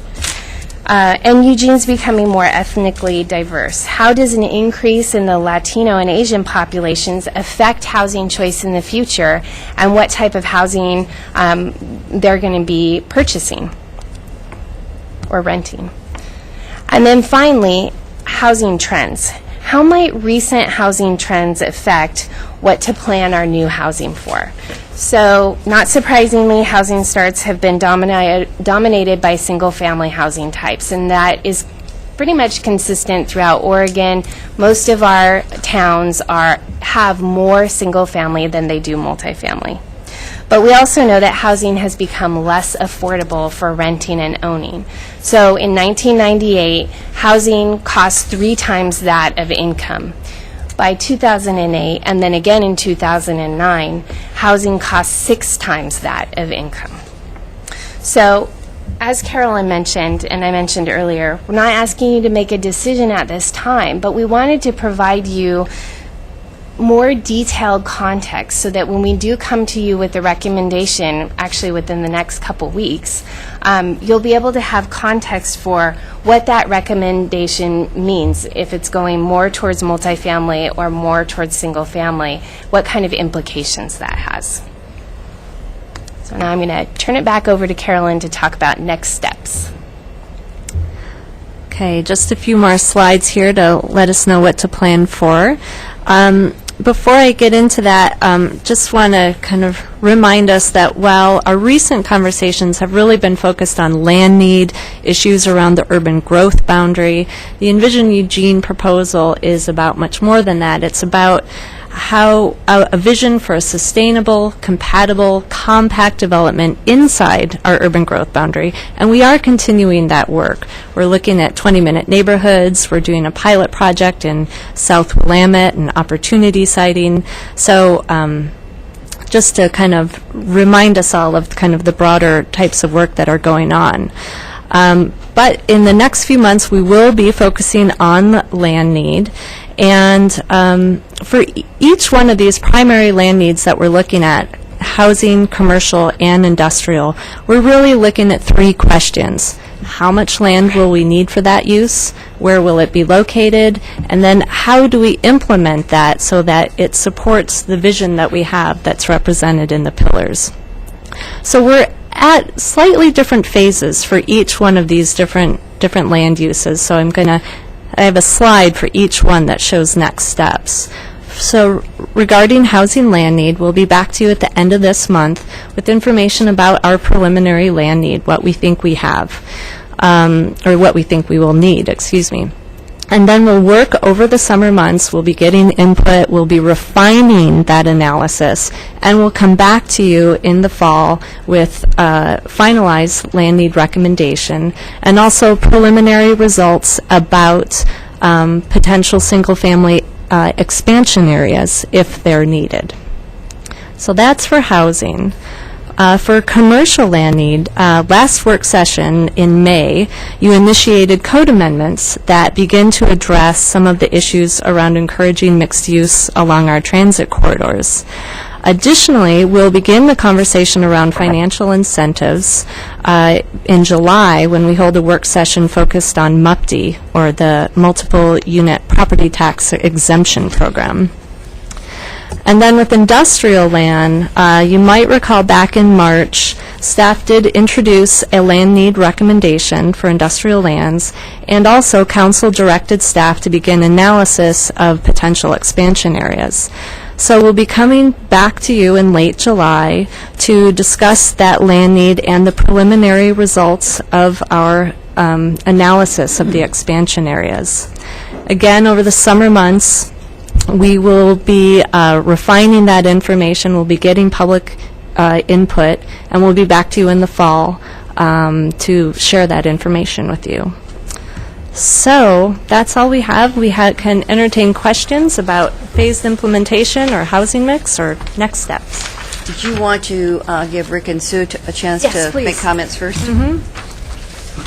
And Eugene's becoming more ethnically diverse. How does an increase in the Latino and Asian populations affect housing choice in the future, and what type of housing they're going to be purchasing or renting? And then finally, housing trends. How might recent housing trends affect what to plan our new housing for? So, not surprisingly, housing starts have been dominated by single-family housing types, and that is pretty much consistent throughout Oregon. Most of our towns have more single-family than they do multifamily. But we also know that housing has become less affordable for renting and owning. So in 1998, housing cost 3 times that of income. By 2008, and then again in 2009, housing cost 6 times that of income. So, as Carolyn mentioned, and I mentioned earlier, we're not asking you to make a decision at this time, but we wanted to provide you more detailed context so that when we do come to you with the recommendation, actually within the next couple weeks, you'll be able to have context for what that recommendation means, if it's going more towards multifamily or more towards single family, what kind of implications that has. So now I'm going to turn it back over to Carolyn to talk about next steps. Okay, just a few more slides here to let us know what to plan for. Before I get into that, just want to kind of remind us that while our recent conversations have really been focused on land need, issues around the urban growth boundary, the Envision Eugene proposal is about much more than that. It's about how a vision for a sustainable, compatible, compact development inside our urban growth boundary, and we are continuing that work. We're looking at 20-minute neighborhoods. We're doing a pilot project in South Willamette and opportunity siting. So just to kind of remind us all of kind of the broader types of work that are going on. But in the next few months, we will be focusing on land need. And for each one of these primary land needs that we're looking at, housing, commercial, and industrial, we're really looking at 3 questions. How much land will we need for that use? Where will it be located? And then how do we implement that so that it supports the vision that we have that's represented in the pillars? So we're at slightly different phases for each one of these different land uses. So I have a slide for each one that shows next steps. So regarding housing land need, we'll be back to you at the end of this month with information about our preliminary land need, what we think we have, or what we think we will need, excuse me. And then we'll work over the summer months, we'll be getting input, we'll be refining that analysis, and we'll come back to you in the fall with finalized land need recommendation, and also preliminary results about potential single-family expansion areas if they're needed. So that's for housing. For commercial land need, last work session in May, you initiated code amendments that begin to address some of the issues around encouraging mixed use along our transit corridors. Additionally, we'll begin the conversation around financial incentives in July when we hold a work session focused on MUPD, or the Multiple Unit Property Tax Exemption Program. And then with industrial land, you might recall back in March, staff did introduce a land need recommendation for industrial lands, and also council directed staff to begin analysis of potential expansion areas. So we'll be coming back to you in late July to discuss that land need and the preliminary results of our analysis of the expansion areas. Again, over the summer months, we will be refining that information, we'll be getting public input, and we'll be back to you in the fall to share that information with you. So that's all we have. We can entertain questions about phased implementation or housing mix or next steps. Did you want to give Rick and Sue a chance Yes, to please. make comments first?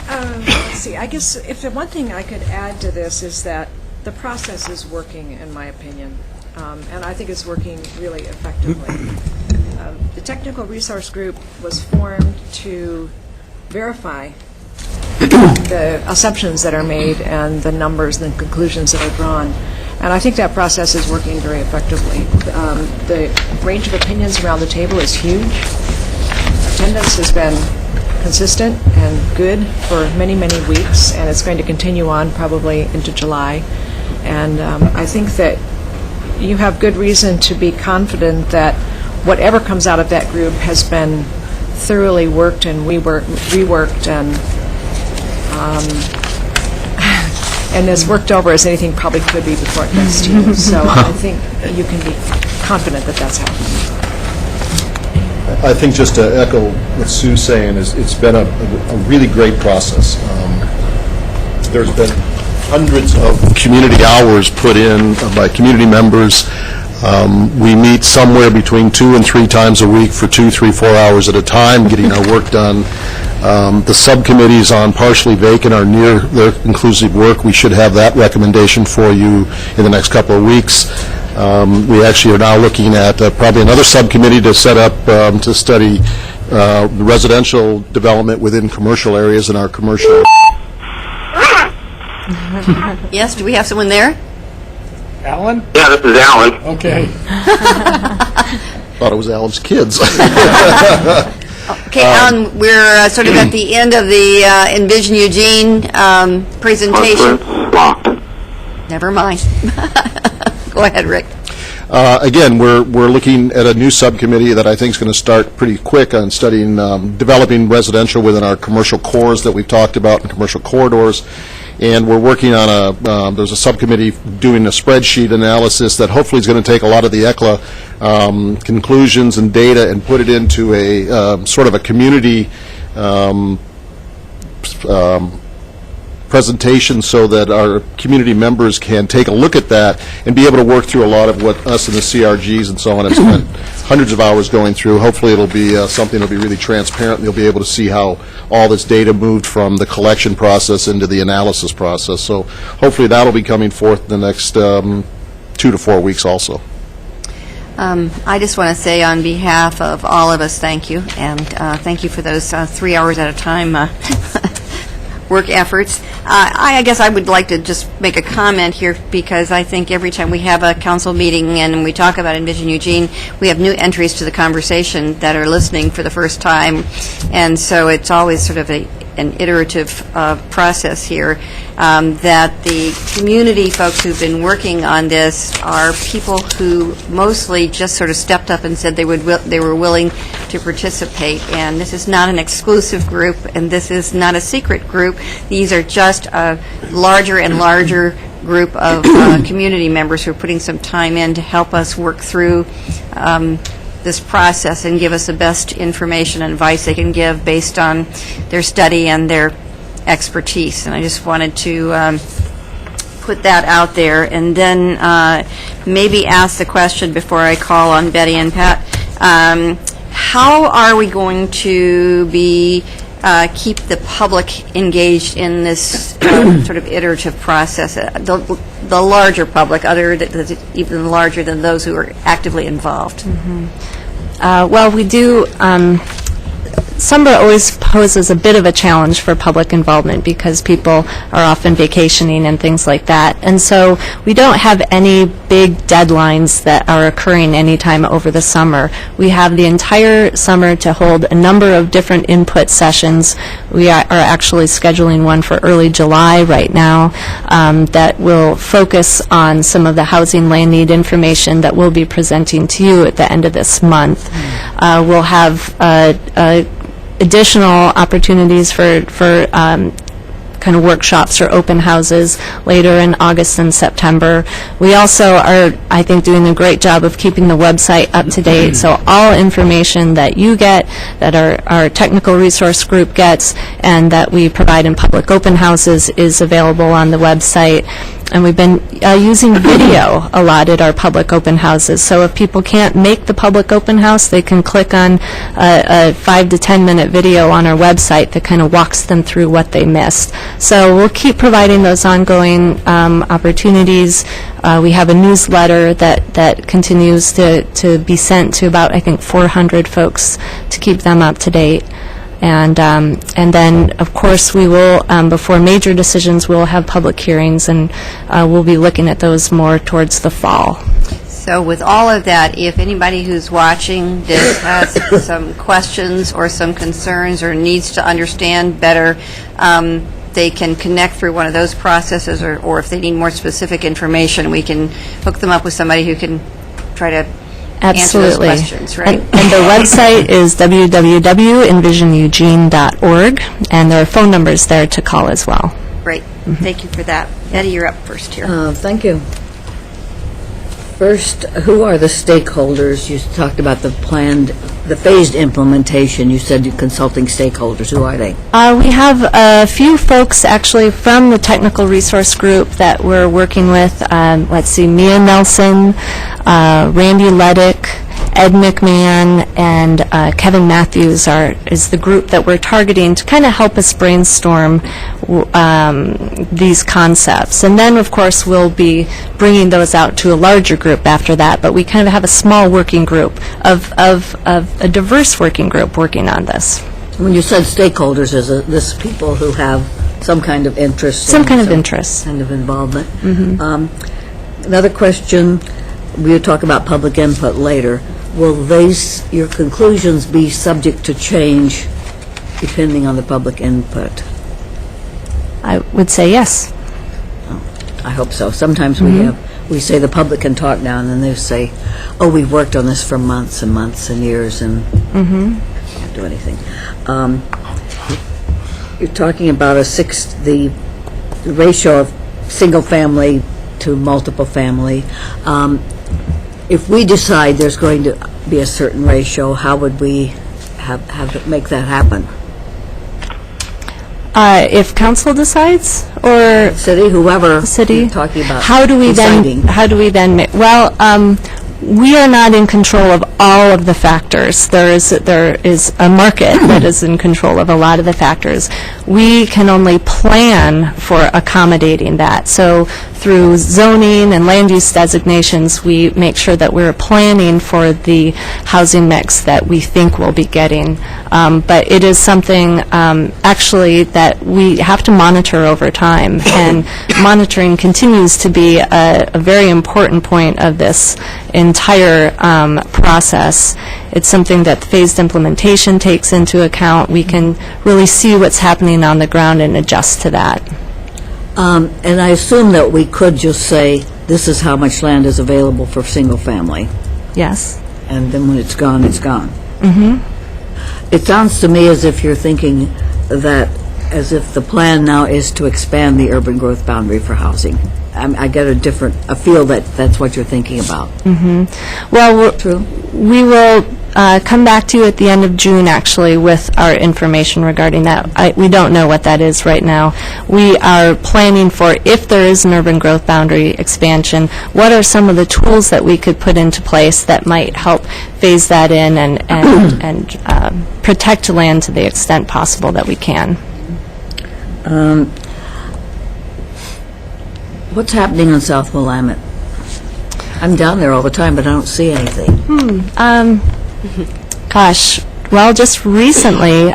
Let's see, I guess if the one thing I could add to this is that the process is working, in my opinion, and I think it's working really effectively. The Technical Resource Group was formed to verify the assumptions that are made and the numbers and conclusions that are drawn. And I think that process is working very effectively. The range of opinions around the table is huge. Attendance has been consistent and good for many, many weeks, and it's going to continue on probably into July. And I think that you have good reason to be confident that whatever comes out of that group has been thoroughly worked and reworked and as worked over as anything probably could be before it gets to you. So I think you can be confident that that's happening. I think just to echo what Sue's saying, is it's been a really great process. There's been hundreds of community hours put in by community members. We meet somewhere between 2 and 3 times a week for 2, 3, 4 hours at a time, getting our work done. The subcommittees on partially vacant are near their conclusive work. We should have that recommendation for you in the next couple of weeks. We actually are now looking at probably another subcommittee to set up to study the residential development within commercial areas in our commercial. Yes, do we have someone there? Alan? Yeah, this is Alan. Okay. Thought it was Alan's kids. Okay, Alan, we're sort of at the end of the Envision Eugene presentation. Conference locked. Never mind. Go ahead, Rick. Again, we're looking at a new subcommittee that I think is going to start pretty quick on studying developing residential within our commercial cores that we've talked about in commercial corridors. And we're working on there's a subcommittee doing a spreadsheet analysis that hopefully is going to take a lot of the ECLA conclusions and data and put it into a sort of a community presentation so that our community members can take a look at that and be able to work through a lot of what us and the CRGs and so on have spent hundreds of hours going through. Hopefully it'll be something that'll be really transparent, and you'll be able to see how all this data moved from the collection process into the analysis process. So hopefully that'll be coming forth in the next 2 to 4 weeks also. I just want to say on behalf of all of us, thank you, and thank you for those 3 hours at a time work efforts. I guess I would like to just make a comment here, because I think every time we have a council meeting and we talk about Envision Eugene, we have new entries to the conversation that are listening for the first time, and so it's always sort of a an iterative process here, that the community folks who've been working on this are people who mostly just sort of stepped up and said they were willing to participate. And this is not an exclusive group, and this is not a secret group. These are just a larger and larger group of community members who are putting some time in to help us work through this process and give us the best information and advice they can give based on their study and their expertise. And I just wanted to put that out there, and then maybe ask the question before I call on Betty and Pat. How are we going to keep the public engaged in this sort of iterative process, the larger public, even larger than those who are actively involved? Well, we do, summer always poses a bit of a challenge for public involvement because people are often vacationing and things like that. And so we don't have any big deadlines that are occurring anytime over the summer. We have the entire summer to hold a number of different input sessions. We are actually scheduling one for early July right now that will focus on some of the housing land need information that we'll be presenting to you at the end of this month. We'll have additional opportunities for kind of workshops or open houses later in August and September. We also are, I think, doing a great job of keeping the website up to date. So all information that you get, that our technical resource group gets, and that we provide in public open houses is available on the website. And we've been using video a lot at our public open houses. So if people can't make the public open house, they can click on a 5 to 10 minute video on our website that kind of walks them through what they missed. So we'll keep providing those ongoing opportunities. We have a newsletter that continues to be sent to about, I think, 400 folks to keep them up to date. And then, of course, we will, before major decisions, we'll have public hearings, and we'll be looking at those more towards the fall. So with all of that, if anybody who's watching this has some questions or some concerns or needs to understand better, they can connect through one of those processes, or if they need more specific information, we can hook them up with somebody who can try to answer those questions, right? And the website is www.envisioneugene.org, and there are phone numbers there to call as well. Great. Thank you for that. Eddie, you're up first here. Thank you. First, who are the stakeholders? You talked about the phased implementation. You said you're consulting stakeholders. Who are they? We have a few folks actually from the technical resource group that we're working with. Let's see, Mia Nelson, Randy Leddick, Ed McMahon, and Kevin Matthews is the group that we're targeting to kind of help us brainstorm these concepts. And then, of course, we'll be bringing those out to a larger group after that. But we kind of have a small working group of a diverse working group working on this. When you said stakeholders, is this people who have some kind of interest? Some kind of interest. Kind of involvement. Another question, we'll talk about public input later. Will your conclusions be subject to change depending on the public input? I would say yes. I hope so. Sometimes we say the public can talk now, and then they say, oh, we've worked on this for months and months and years, and can't do anything. You're talking about the ratio of single family to multiple family. If we decide there's going to be a certain ratio, how would we make that happen? If council decides, or city, whoever city, you're talking about. How do we then? Well, we are not in control of all of the factors. There is a market that is in control of a lot of the factors. We can only plan for accommodating that. So through zoning and land use designations, we make sure that we're planning for the housing mix that we think we'll be getting. But it is something actually that we have to monitor over time, and monitoring continues to be a very important point of this entire process. It's something that the phased implementation takes into account. We can really see what's happening on the ground and adjust to that. And I assume that we could just say, this is how much land is available for single-family, Yes? and then when it's gone, it's gone. Mm-hmm. It sounds to me as if you're thinking that, as if the plan now is to expand the urban growth boundary for housing. I get a feel that that's what you're thinking about. Well, True? we will come back to you at the end of June, actually, with our information regarding that. We don't know what that is right now. We are planning for, if there is an urban growth boundary expansion, what are some of the tools that we could put into place that might help phase that in and protect land to the extent possible that we can. What's happening on South Willamette? I'm down there all the time, but I don't see anything. Gosh, well, just recently,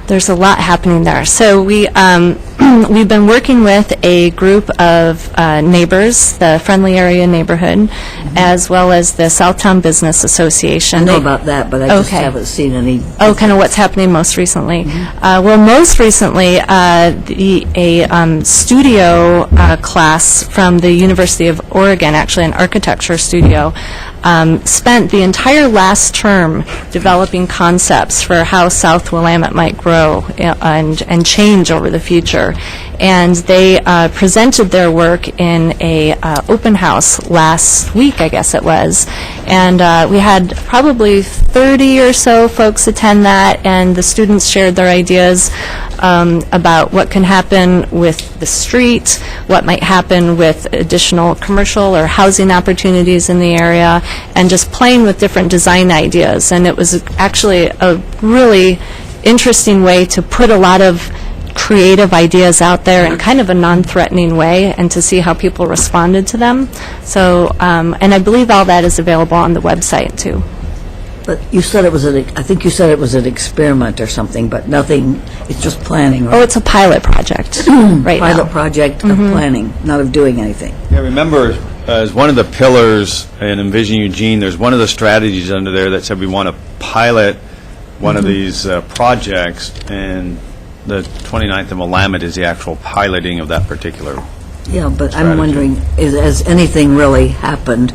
there's a lot happening there. So we've been working with a group of neighbors, the Friendly Area Neighborhood, as well as the Southtown Business Association. I know about that, but I just Okay. haven't seen any. Oh, kind of what's happening most recently. Well, most recently, a studio class from the University of Oregon, actually an architecture studio, spent the entire last term developing concepts for how South Willamette might grow and change over the future. And they presented their work in a open house last week, I guess it was. And we had probably 30 or so folks attend that, and the students shared their ideas about what can happen with the street, what might happen with additional commercial or housing opportunities in the area, and just playing with different design ideas. And it was actually a really interesting way to put a lot of creative ideas out there in kind of a non-threatening way, and to see how people responded to them. So, and I believe all that is available on the website, too. But you said it was I think you said it was an experiment or something, but nothing, it's just planning, Oh, right? it's a pilot project right now. Pilot project of planning, not of doing anything. Yeah, remember, as one of the pillars in Envision Eugene, there's one of the strategies under there that said we want to pilot one of these projects, and the 29th of Willamette is the actual piloting of that particular. Yeah, but Strategy. I'm wondering, has anything really happened,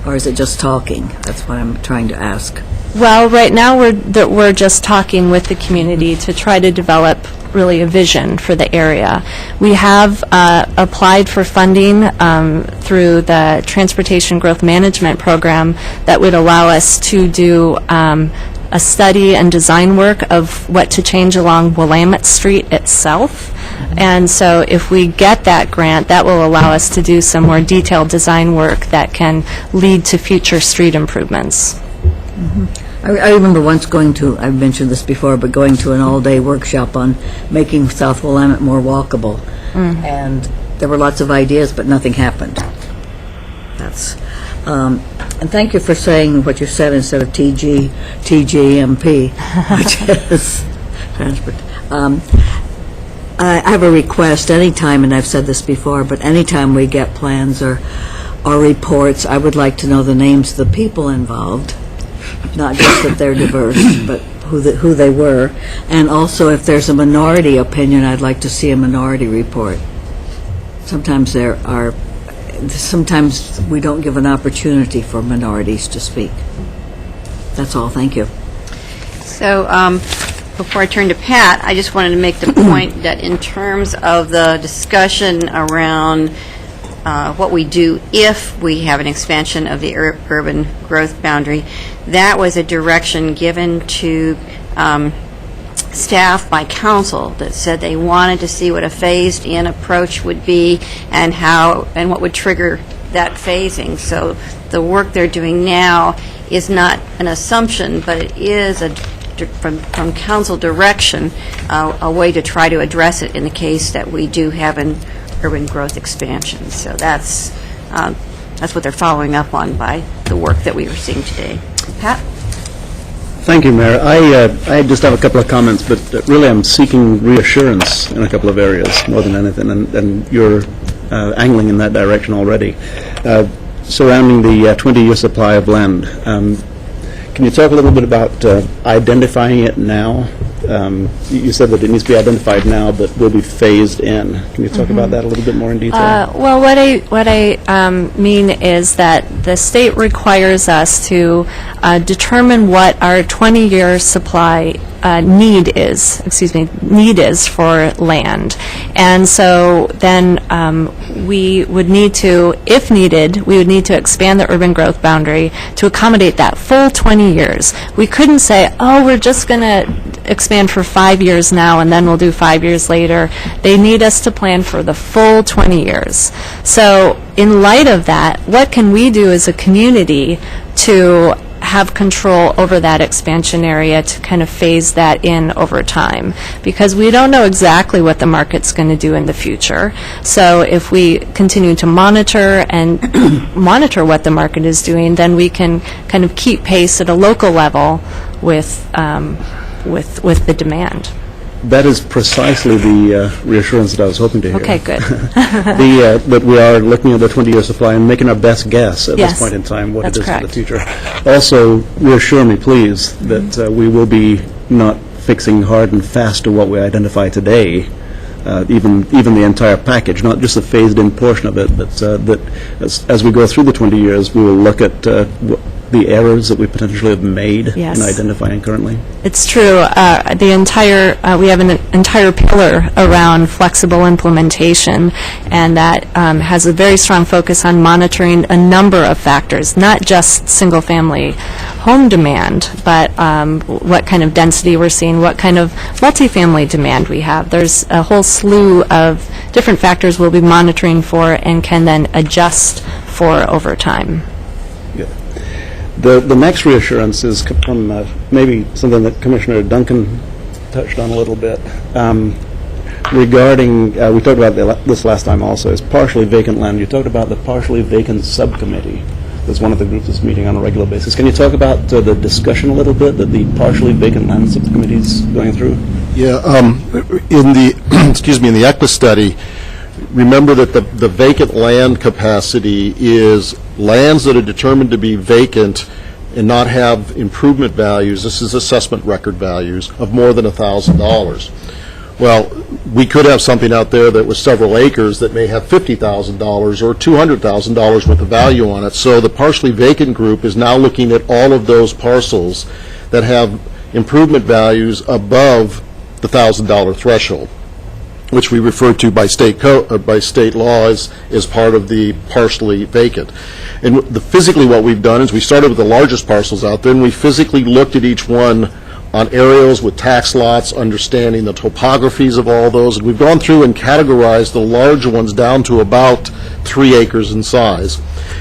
or is it just talking? That's what I'm trying to ask. Well, right now, we're just talking with the community to try to develop really a vision for the area. We have applied for funding through the Transportation Growth Management Program that would allow us to do a study and design work of what to change along Willamette Street itself. And so if we get that grant, that will allow us to do some more detailed design work that can lead to future street improvements. I remember once going to, I've mentioned this before, but going to an all-day workshop on making South Willamette more walkable. And there were lots of ideas, but nothing happened. That's, and thank you for saying what you said instead of TGMP, which is transport. I have a request anytime, and I've said this before, but anytime we get plans or reports, I would like to know the names of the people involved, not just that they're diverse, but who they were. And also, if there's a minority opinion, I'd like to see a minority report. Sometimes sometimes we don't give an opportunity for minorities to speak. That's all. Thank you. So before I turn to Pat, I just wanted to make the point that in terms of the discussion around what we do if we have an expansion of the urban growth boundary, that was a direction given to staff by council that said they wanted to see what a phased-in approach would be and what would trigger that phasing. So the work they're doing now is not an assumption, but it is from council direction, a way to try to address it in the case that we do have an urban growth expansion. So that's what they're following up on by the work that we were seeing today. Pat? Thank you, Mayor. I just have a couple of comments, but really I'm seeking reassurance in a couple of areas more than anything, and you're angling in that direction already. surrounding the 20-year supply of land. Can you talk a little bit about identifying it now? You said that it needs to be identified now, but will be phased in. Can you talk about that a little bit more in detail? Well, what I mean is that the state requires us to determine what our 20-year supply need is for land. And so then we would need to, if needed, we would need to expand the urban growth boundary to accommodate that full 20 years. We couldn't say, oh, we're just going to expand for 5 years now and then we'll do 5 years later. They need us to plan for the full 20 years. So in light of that, what can we do as a community to have control over that expansion area to kind of phase that in over time? Because we don't know exactly what the market's going to do in the future. So if we continue to monitor and monitor what the market is doing, then we can kind of keep pace at a local level with the demand. That is precisely the reassurance that I was hoping to hear. Okay, good. That we are looking at the 20-year supply and making our best guess at Yes, this point in time what that's it is correct. for the future. Also, reassure me, please, that we will be not fixing hard and fast to what we identify today, even the entire package, not just the phased-in portion of it, but that as we go through the 20 years, we will look at the errors that we potentially have made Yes. in identifying currently. It's true. We have an entire pillar around flexible implementation, and that has a very strong focus on monitoring a number of factors, not just single-family home demand, but what kind of density we're seeing, what kind of multifamily demand we have. There's a whole slew of different factors we'll be monitoring for and can then adjust for over time. The next reassurance is from maybe something that Commissioner Duncan touched on a little bit. Regarding, we talked about this last time also, is partially vacant land. You talked about the partially vacant subcommittee as one of the groups that's meeting on a regular basis. Can you talk about the discussion a little bit that the partially vacant land subcommittee is going through? Yeah, in the, in the ECMA study, remember that the vacant land capacity is lands that are determined to be vacant and not have improvement values, this is assessment record values, of more than $1,000. Well, we could have something out there that was several acres that may have $50,000 or $200,000 worth of value on it. So the partially vacant group is now looking at all of those parcels that have improvement values above the $1,000 threshold, which we refer to by state law as part of the partially vacant. And physically what we've done is we started with the largest parcels out there, and we physically looked at each one on aerials with tax lots, understanding the topographies of all those, and we've gone through and categorized the larger ones down to about 3 acres in size.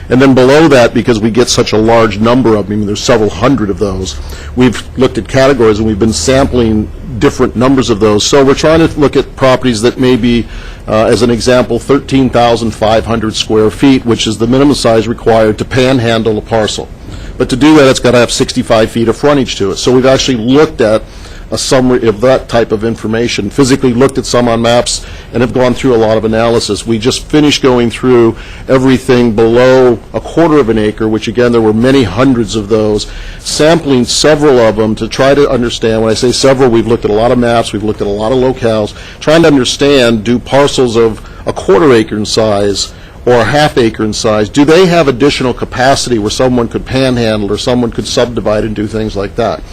And then below that, because we get such a large number of them, I mean, there's several hundred of those, we've looked at categories and we've been sampling different numbers of those. So we're trying to look at properties that may be, as an example, 13,500 square feet, which is the minimum size required to panhandle a parcel. But to do that, it's got to have 65 feet of frontage to it. So we've actually looked at a summary of that type of information, physically looked at some on maps, and have gone through a lot of analysis. We just finished going through everything below a quarter of an acre, which again, there were many hundreds of those, sampling several of them to try to understand. When I say several, we've looked at a lot of maps, we've looked at a lot of locales, trying to understand, do parcels of a quarter acre in size or a half acre in size, do they have additional capacity where someone could panhandle or someone could subdivide and do things like that?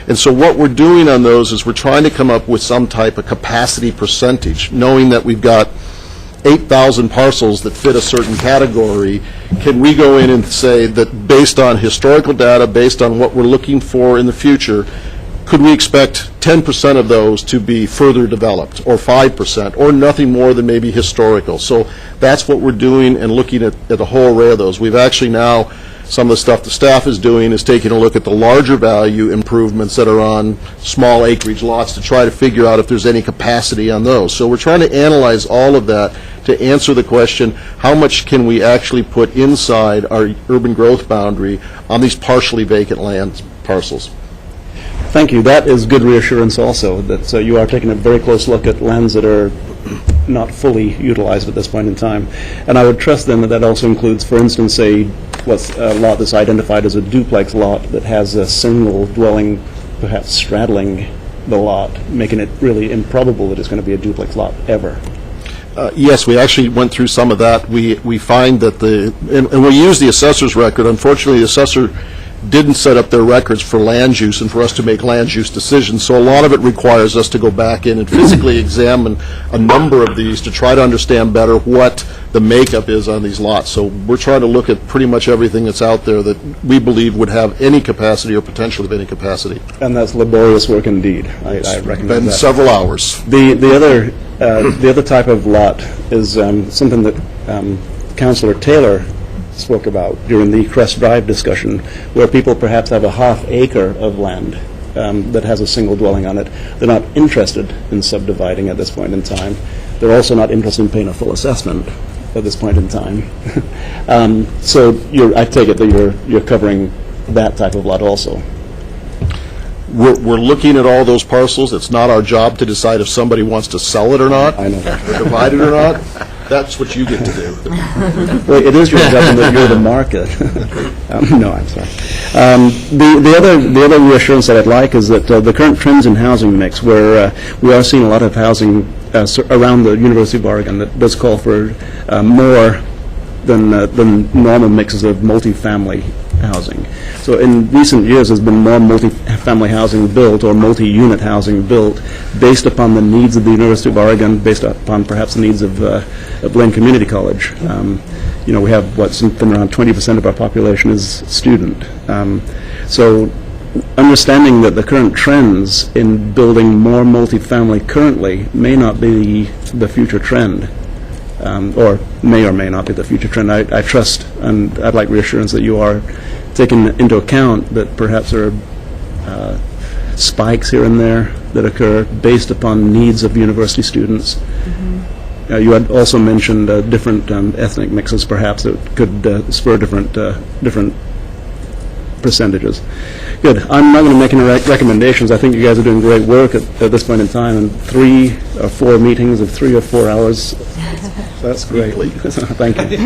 And so what we're doing on those is we're trying to come up with some type of capacity percentage, knowing that we've got 8,000 parcels that fit a certain category. Can we go in and say that based on historical data, based on what we're looking for in the future, could we expect 10% of those to be further developed, or 5%, or nothing more than maybe historical? So that's what we're doing and looking at a whole array of those. We've actually now, some of the stuff the staff is doing is taking a look at the larger value improvements that are on small acreage lots to try to figure out if there's any capacity on those. So we're trying to analyze all of that to answer the question, how much can we actually put inside our urban growth boundary on these partially vacant land parcels? Thank you. That is good reassurance also, that you are taking a very close look at lands that are not fully utilized at this point in time. And I would trust then that that also includes, for instance, a lot that's identified as a duplex lot that has a single dwelling perhaps straddling the lot, making it really improbable that it's going to be a duplex lot ever. Yes, we actually went through some of that. We find that and we use the assessor's record. Unfortunately, the assessor didn't set up their records for land use and for us to make land use decisions, so a lot of it requires us to go back in and physically examine a number of these to try to understand better what the makeup is on these lots. So we're trying to look at pretty much everything that's out there that we believe would have any capacity or potential of any capacity. And that's laborious work indeed. I recognize Been that. several hours. The other type of lot is something that Councillor Taylor spoke about during the Crest Drive discussion, where people perhaps have a half acre of land that has a single dwelling on it. They're not interested in subdividing at this point in time. They're also not interested in paying a full assessment at this point in time. So I take it that you're covering that type of lot also. We're looking at all those parcels. It's not our job to decide if somebody wants to sell it or not, I know. or divide it or not. That's what you get to do. Well, it is your judgment that you're the market. No, I'm sorry. The other reassurance that I'd like is that the current trends in housing mix, where we are seeing a lot of housing around the University of Oregon that does call for more than normal mixes of multifamily housing. So in recent years, there's been more multi-family housing built or multi-unit housing built based upon the needs of the University of Oregon, based upon perhaps the needs of Blaine Community College. We have, something around 20% of our population is student. So understanding that the current trends in building more multifamily currently may not be the future trend. Or may not be the future trend. I trust, and I'd like reassurance that you are taking into account that perhaps there are spikes here and there that occur based upon needs of university students. Mm-hmm. You had also mentioned different ethnic mixes, perhaps, that could spur different percentages. Good. I'm not going to make any recommendations. I think you guys are doing great work at this point in time, and 3 or 4 meetings of 3 or 4 hours. That's great. Thank you.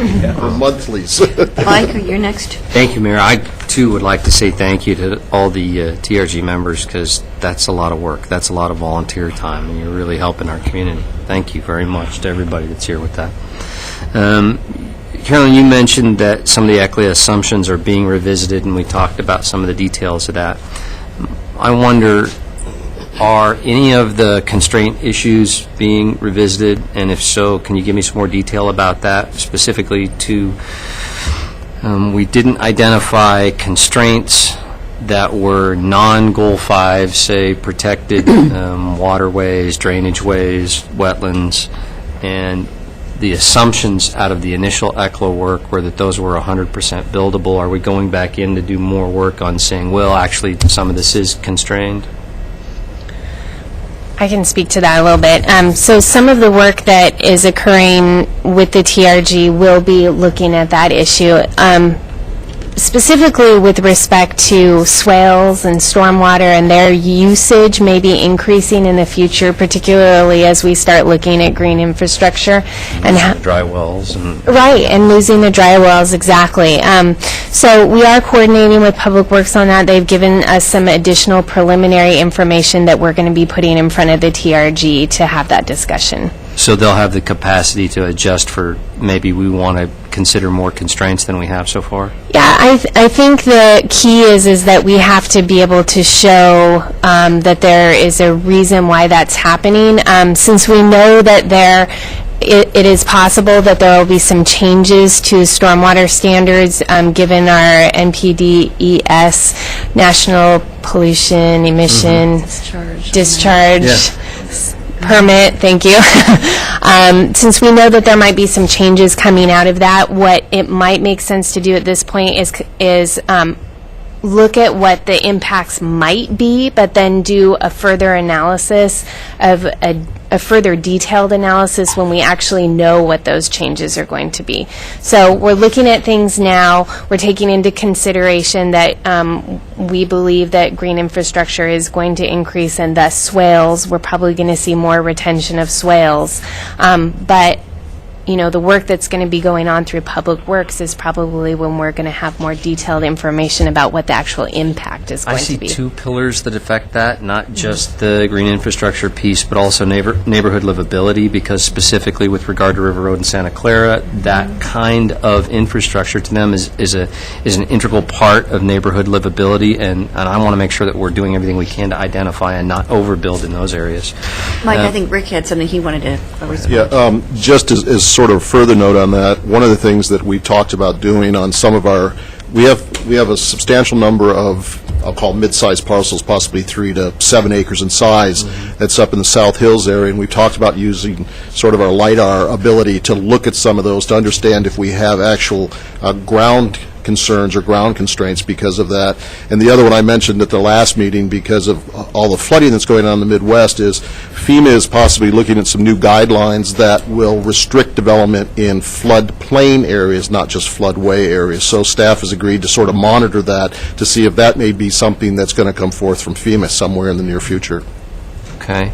Monthlies. Mike, you're next. Thank you, Mayor. I, too, would like to say thank you to all the TRG members, because that's a lot of work. That's a lot of volunteer time, and you're really helping our community. Thank you very much to everybody that's here with that. Carolyn, you mentioned that some of the ECLA assumptions are being revisited, and we talked about some of the details of that. I wonder, are any of the constraint issues being revisited? And if so, can you give me some more detail about that? Specifically to, we didn't identify constraints that were non-Goal 5, say protected waterways, drainage ways, wetlands, and the assumptions out of the initial ECLA work were that those were 100% buildable. Are we going back in to do more work on saying, well, actually, some of this is constrained? I can speak to that a little bit. So some of the work that is occurring with the TRG will be looking at that issue. Specifically with respect to swales and stormwater and their usage may be increasing in the future, particularly as we start looking at green infrastructure. And dry wells. Right, and losing the dry wells, exactly. So we are coordinating with Public Works on that. They've given us some additional preliminary information that we're going to be putting in front of the TRG to have that discussion. So they'll have the capacity to adjust for, maybe we want to consider more constraints than we have so far? Yeah, I think the key is that we have to be able to show that there is a reason why that's happening. Since we know that it is possible that there will be some changes to stormwater standards given our NPDES, National Pollution Emission Discharge Permit, thank you. Since we know that there might be some changes coming out of that, what it might make sense to do at this point is look at what the impacts might be, but then do a further analysis of a further detailed analysis when we actually know what those changes are going to be. So we're looking at things now. We're taking into consideration that we believe that green infrastructure is going to increase, and thus swales. We're probably going to see more retention of swales. But the work that's going to be going on through Public Works is probably when we're going to have more detailed information about what the actual impact is going I see to be. two pillars that affect that, not just the green infrastructure piece, but also neighborhood livability, because specifically with regard to River Road and Santa Clara, that kind of infrastructure to them is an integral part of neighborhood livability, and I want to make sure that we're doing everything we can to identify and not overbuild in those areas. Mike, I think Rick had something he wanted to respond. Yeah, just as sort of further note on that, one of the things that we talked about doing on some of our, we have a substantial number of, I'll call mid-sized parcels, possibly 3 to 7 acres in size, that's up in the South Hills area, and we've talked about using sort of our LiDAR ability to look at some of those to understand if we have actual ground concerns or ground constraints because of that. And the other one I mentioned at the last meeting, because of all the flooding that's going on in the Midwest, is FEMA is possibly looking at some new guidelines that will restrict development in floodplain areas, not just floodway areas. So staff has agreed to sort of monitor that to see if that may be something that's going to come forth from FEMA somewhere in the near future. Okay.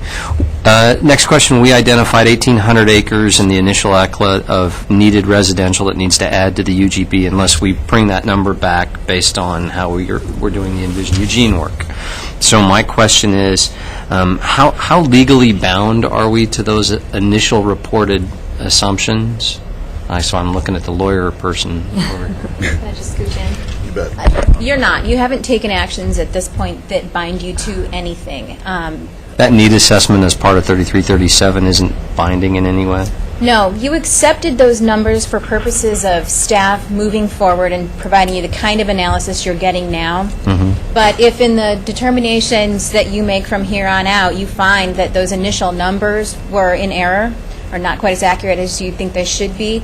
Next question, we identified 1,800 acres in the initial ECLA of needed residential that needs to add to the UGB unless we bring that number back based on how we're doing the Envision Eugene work. So my question is, how legally bound are we to those initial reported assumptions? So I'm looking at the lawyer person. Can I just scoot in? You bet. You're not. You haven't taken actions at this point that bind you to anything. That need assessment as part of 3337 isn't binding in any way? No, you accepted those numbers for purposes of staff moving forward and providing you the kind of analysis you're getting now. But if in the determinations that you make from here on out, you find that those initial numbers were in error or not quite as accurate as you think they should be,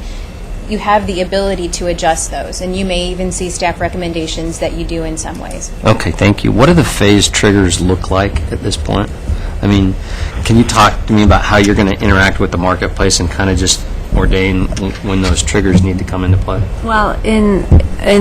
you have the ability to adjust those, and you may even see staff recommendations that you do in some ways. Okay, thank you. What do the phase triggers look like at this point? I mean, can you talk to me about how you're going to interact with the marketplace and kind of just ordain when those triggers need to come into play? Well, in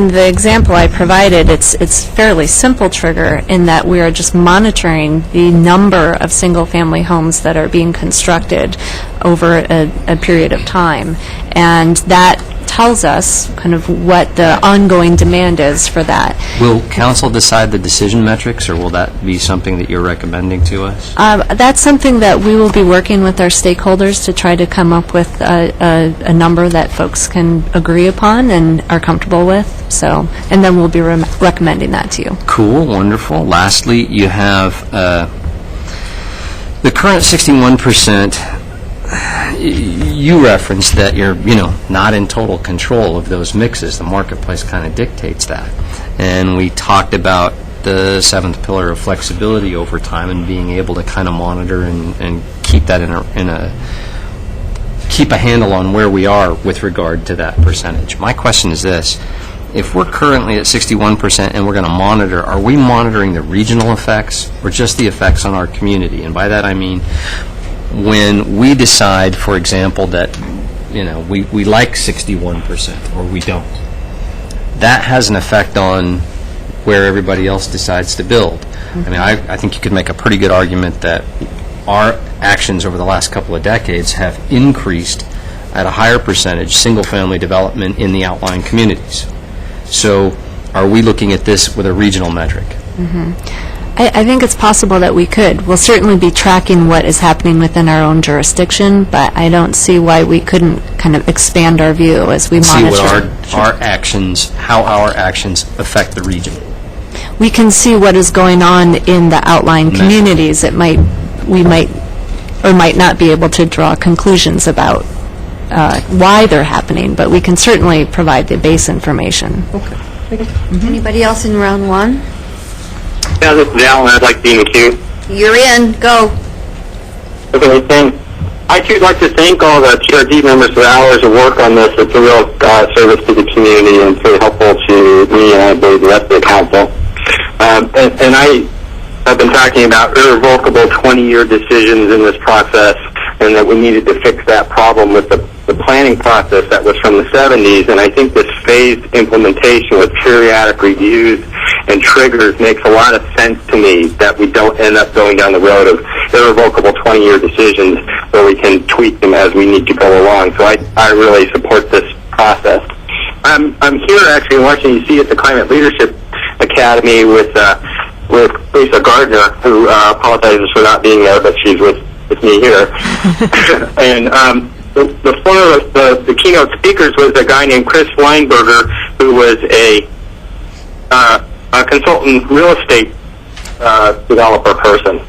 the example I provided, it's fairly simple trigger in that we are just monitoring the number of single-family homes that are being constructed over a period of time, and that tells us kind of what the ongoing demand is for that. Will council decide the decision metrics, or will that be something that you're recommending to us? That's something that we will be working with our stakeholders to try to come up with a number that folks can agree upon and are comfortable with. So, and then we'll be recommending that to you. Cool, wonderful. Lastly, you have the current 61%. You referenced that you're, not in total control of those mixes. The marketplace kind of dictates that. And we talked about the seventh pillar of flexibility over time and being able to kind of monitor and keep that keep a handle on where we are with regard to that percentage. My question is this: if we're currently at 61% and we're going to monitor, are we monitoring the regional effects or just the effects on our community? And by that I mean, when we decide, for example, that we like 61% or we don't, that has an effect on where everybody else decides to build. I mean, I think you could make a pretty good argument that our actions over the last couple of decades have increased at a higher percentage single-family development in the outlying communities. So are we looking at this with a regional metric? I think it's possible that we could. We'll certainly be tracking what is happening within our own jurisdiction, but I don't see why we couldn't kind of expand our view as we monitor. See what our actions, how our actions affect the region. We can see what is going on in the outlying communities. We might or might not be able to draw conclusions about why they're happening, but we can certainly provide the base information. Okay. Anybody else in round one? Yeah, this is Alan. I'd like to be in the queue. You're in. Go. Okay, thanks. I too would like to thank all the TRD members for the hours of work on this. It's a real service to the community and it's very helpful to me and I believe the rest of the council. And I have been talking about irrevocable 20-year decisions in this process. and that we needed to fix that problem with the planning process that was from the 70s. And I think this phased implementation with periodic reviews and triggers makes a lot of sense to me, that we don't end up going down the road of irrevocable 20-year decisions where we can tweak them as we need to go along. So I really support this process. I'm here actually in Washington, D.C. at the Climate Leadership Academy with Lisa Gardner, who apologizes for not being there, but she's with me here. And the keynote speakers was a guy named Chris Weinberger, who was a consultant real estate developer person.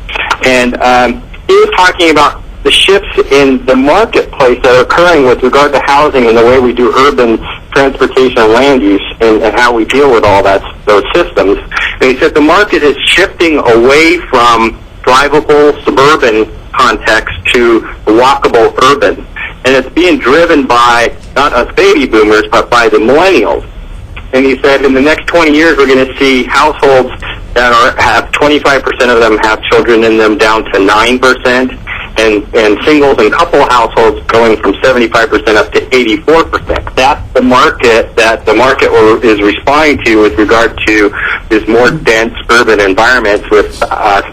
And he was talking about the shifts in the marketplace that are occurring with regard to housing and the way we do urban transportation and land use and how we deal with all those systems. And he said the market is shifting away from drivable suburban context to walkable urban. And it's being driven by not us baby boomers, but by the millennials. And he said in the next 20 years we're going to see households that have 25% of them have children in them down to 9%. And singles and couple households going from 75% up to 84%. That's the market that the market is responding to with regard to this more dense urban environments with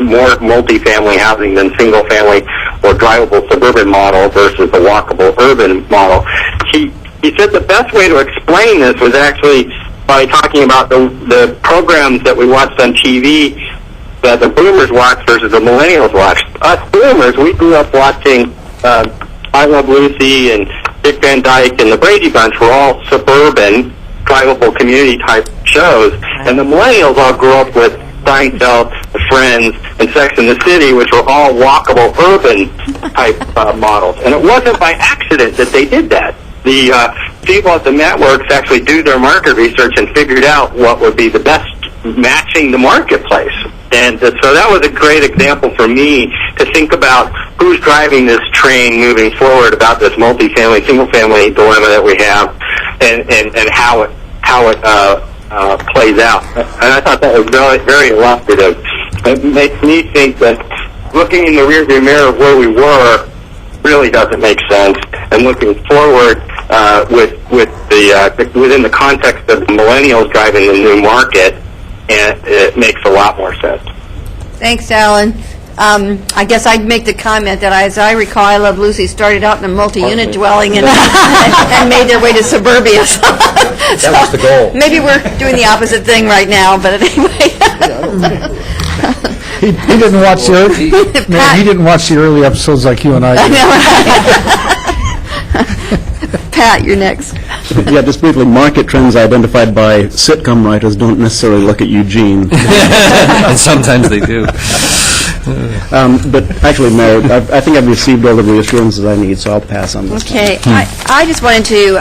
more multifamily housing than single-family or drivable suburban model versus the walkable urban model. He said the best way to explain this was actually by talking about the programs that we watched on TV that the boomers watched versus the millennials watched. Us boomers, we grew up watching I Love Lucy and Dick Van Dyke and the Brady Bunch were all suburban, drivable community-type shows. And the millennials all grew up with Seinfeld, Friends, and Sex and the City, which were all walkable urban-type models. And it wasn't by accident that they did that. The people at the networks actually do their market research and figured out what would be the best matching the marketplace. And so that was a great example for me to think about who's driving this train moving forward about this multifamily, single-family dilemma that we have and how it plays out. And I thought that was very, very illustrative. It makes me think that looking in the rearview mirror of where we were really doesn't make sense, and looking forward within the context of the millennials driving the new market, and it makes a lot more sense. Thanks, Alan. I guess I'd make the comment that, as I recall, I Love Lucy started out in a multi-unit dwelling and made their way to suburbia. That was the goal. Maybe we're doing the opposite thing right now, but anyway. He didn't watch the he didn't watch the early episodes like you and I did. Pat, you're next. Yeah, just briefly, market trends identified by sitcom writers don't necessarily look at Eugene. And sometimes they do. But actually, Mayor, I think I've received all the reassurances I need, so I'll pass on this. Okay. I just wanted to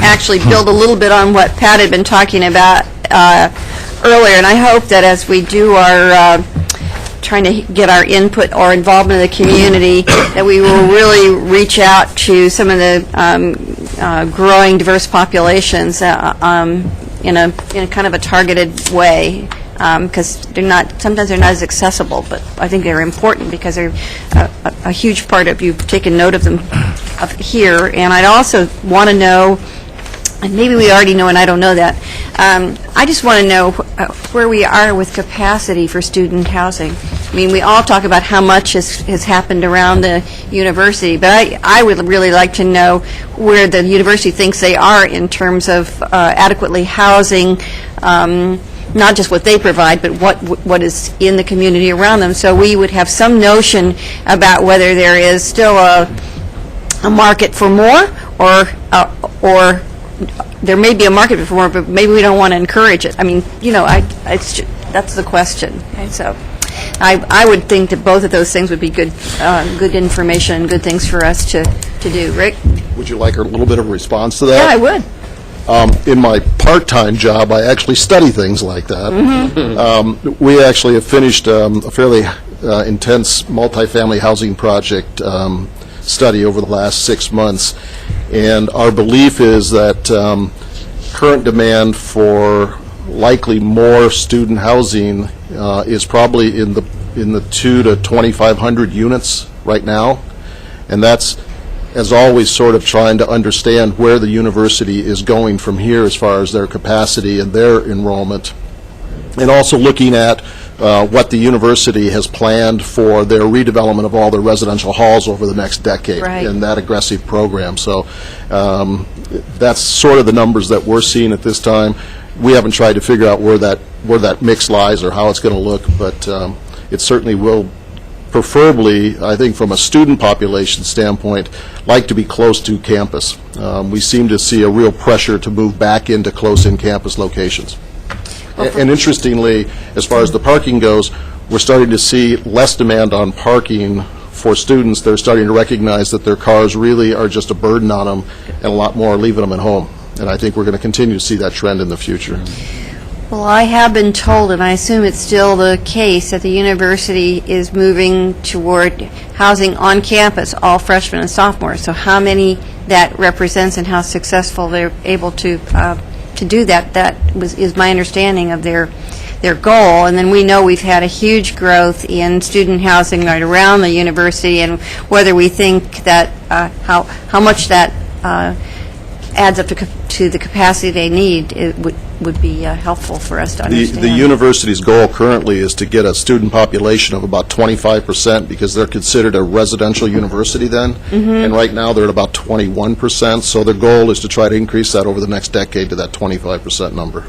actually build a little bit on what Pat had been talking about earlier, and I hope that as we do our trying to get our input or involvement in the community, that we will really reach out to some of the growing diverse populations in a kind of a targeted way, because sometimes they're not as accessible, but I think they're important because they're a huge part of, you've taken note of them here, and I'd also want to know, and maybe we already know and I don't know that, I just want to know where we are with capacity for student housing. I mean, we all talk about how much has happened around the university, but I would really like to know where the university thinks they are in terms of adequately housing, not just what they provide, but what is in the community around them. So we would have some notion about whether there is still a market for more, or there may be a market for more, but maybe we don't want to encourage it. I mean, that's the question. Okay, so I would think that both of those things would be good information and good things for us to do. Rick? Would you like a little bit of a response to that? Yeah, I would. In my part-time job, I actually study things like that. Mm-hmm. We actually have finished a fairly intense multifamily housing project study over the last 6 months, and our belief is that current demand for likely more student housing is probably in the 2,000 to 2,500 units right now, And that's, as always, sort of trying to understand where the university is going from here as far as their capacity and their enrollment, and also looking at what the university has planned for their redevelopment of all their residential halls over the next decade in that aggressive program. So that's sort of the numbers that we're seeing at this time. We haven't tried to figure out where that mix lies or how it's going to look, but it certainly will, preferably, I think from a student population standpoint, like to be close to campus. We seem to see a real pressure to move back into close-in campus locations. And interestingly, as far as the parking goes, we're starting to see less demand on parking for students. They're starting to recognize that their cars really are just a burden on them, and a lot more are leaving them at home. And I think we're going to continue to see that trend in the future. Well, I have been told, and I assume it's still the case, that the university is moving toward housing on campus all freshmen and sophomores. So how many that represents and how successful they're able to do that is my understanding of their goal. And then we know we've had a huge growth in student housing right around the university, and whether we think that how much that adds up to the capacity they need, it would be helpful for us to understand. The university's goal currently is to get a student population of about 25%, because they're considered a residential university then, and right now they're at about 21%, so their goal is to try to increase that over the next decade to that 25% number.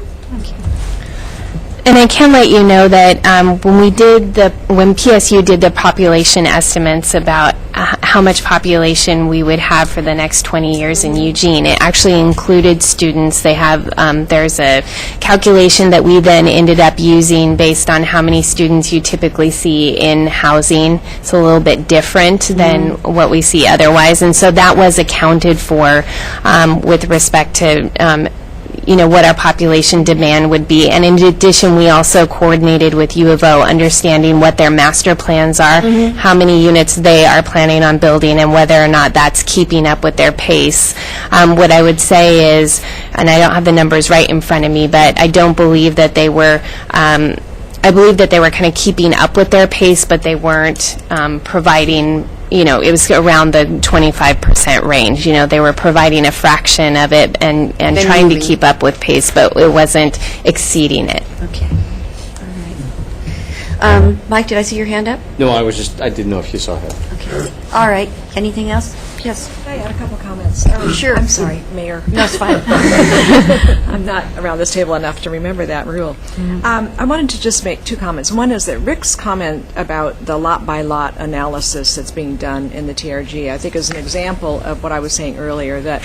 And I can let you know that when PSU did the population estimates about how much population we would have for the next 20 years in Eugene, it actually included students. They have there's a calculation that we then ended up using based on how many students you typically see in housing. It's a little bit different than what we see otherwise, and so that was accounted for with respect to what our population demand would be. And in addition, we also coordinated with U of O, understanding what their master plans are, how many units they are planning on building, and whether or not that's keeping up with their pace. What I would say is, and I don't have the numbers right in front of me, but I don't believe that they were I believe that they were kind of keeping up with their pace, but they weren't providing, it was around the 25% range. They were providing a fraction of it and trying to keep up with pace, but it wasn't exceeding it. Okay. All right. Mike, did I see your hand up? No, I didn't know if you saw her. Okay. All right. Anything else? Yes. I had a couple comments. Sure. I'm sorry, Mayor. No, it's fine. I'm not around this table enough to remember that rule. I wanted to just make two comments. One is that Rick's comment about the lot-by-lot analysis that's being done in the TRG, I think, is an example of what I was saying earlier, that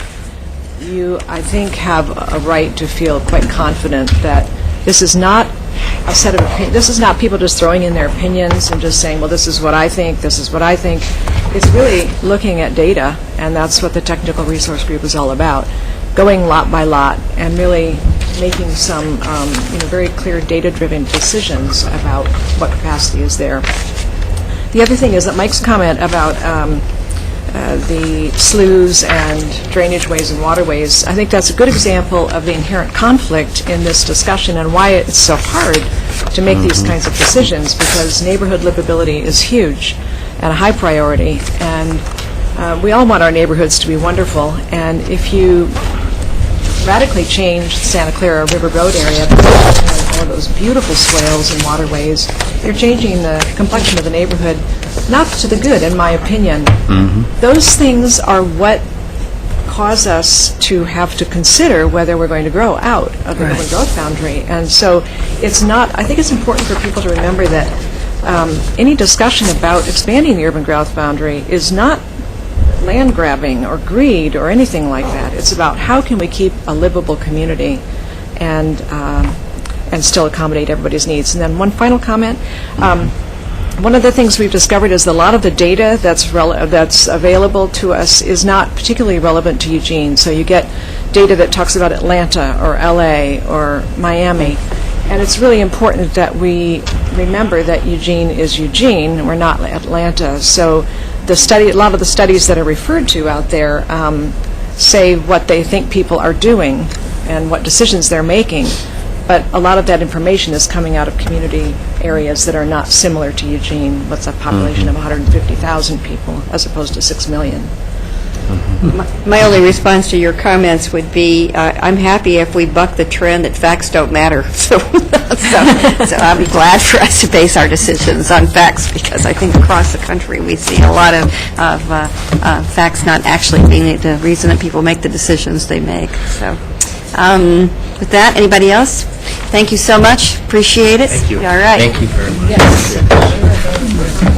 you, I think, have a right to feel quite confident that this is not a set of opinions. This is not people just throwing in their opinions and just saying, well, this is what I think, this is what I think. It's really looking at data, and that's what the Technical Resource Group is all about, going lot by lot and really making some very clear data-driven decisions about what capacity is there. The other thing is that Mike's comment about the sloughs and drainage ways and waterways, I think that's a good example of the inherent conflict in this discussion and why it's so hard to make these kinds of decisions, because neighborhood livability is huge and a high priority, and we all want our neighborhoods to be wonderful, and if you radically change the Santa Clara River Road area, all of those beautiful swales and waterways, you're changing the complexion of the neighborhood, not to the good, in my opinion. Those things are what cause us to have to consider whether we're going to grow out of the urban growth boundary. And so it's not, I think it's important for people to remember that any discussion about expanding the urban growth boundary is not land grabbing or greed or anything like that. It's about how can we keep a livable community and still accommodate everybody's needs. And then one final comment. One of the things we've discovered is that a lot of the data that's available to us is not particularly relevant to Eugene. So you get data that talks about Atlanta or LA or Miami, and it's really important that we remember that Eugene is Eugene, and we're not Atlanta. So a lot of the studies that are referred to out there say what they think people are doing and what decisions they're making, but a lot of that information is coming out of community areas that are not similar to Eugene, with a population of 150,000 people, as opposed to 6 million. My only response to your comments would be, I'm happy if we buck the trend that facts don't matter. So I'll be glad for us to base our decisions on facts, because I think across the country we see a lot of facts not actually being the reason that people make the decisions they make. So with that, anybody else? Thank you so much. Appreciate it. Thank you. All right. Thank you very much. Yes.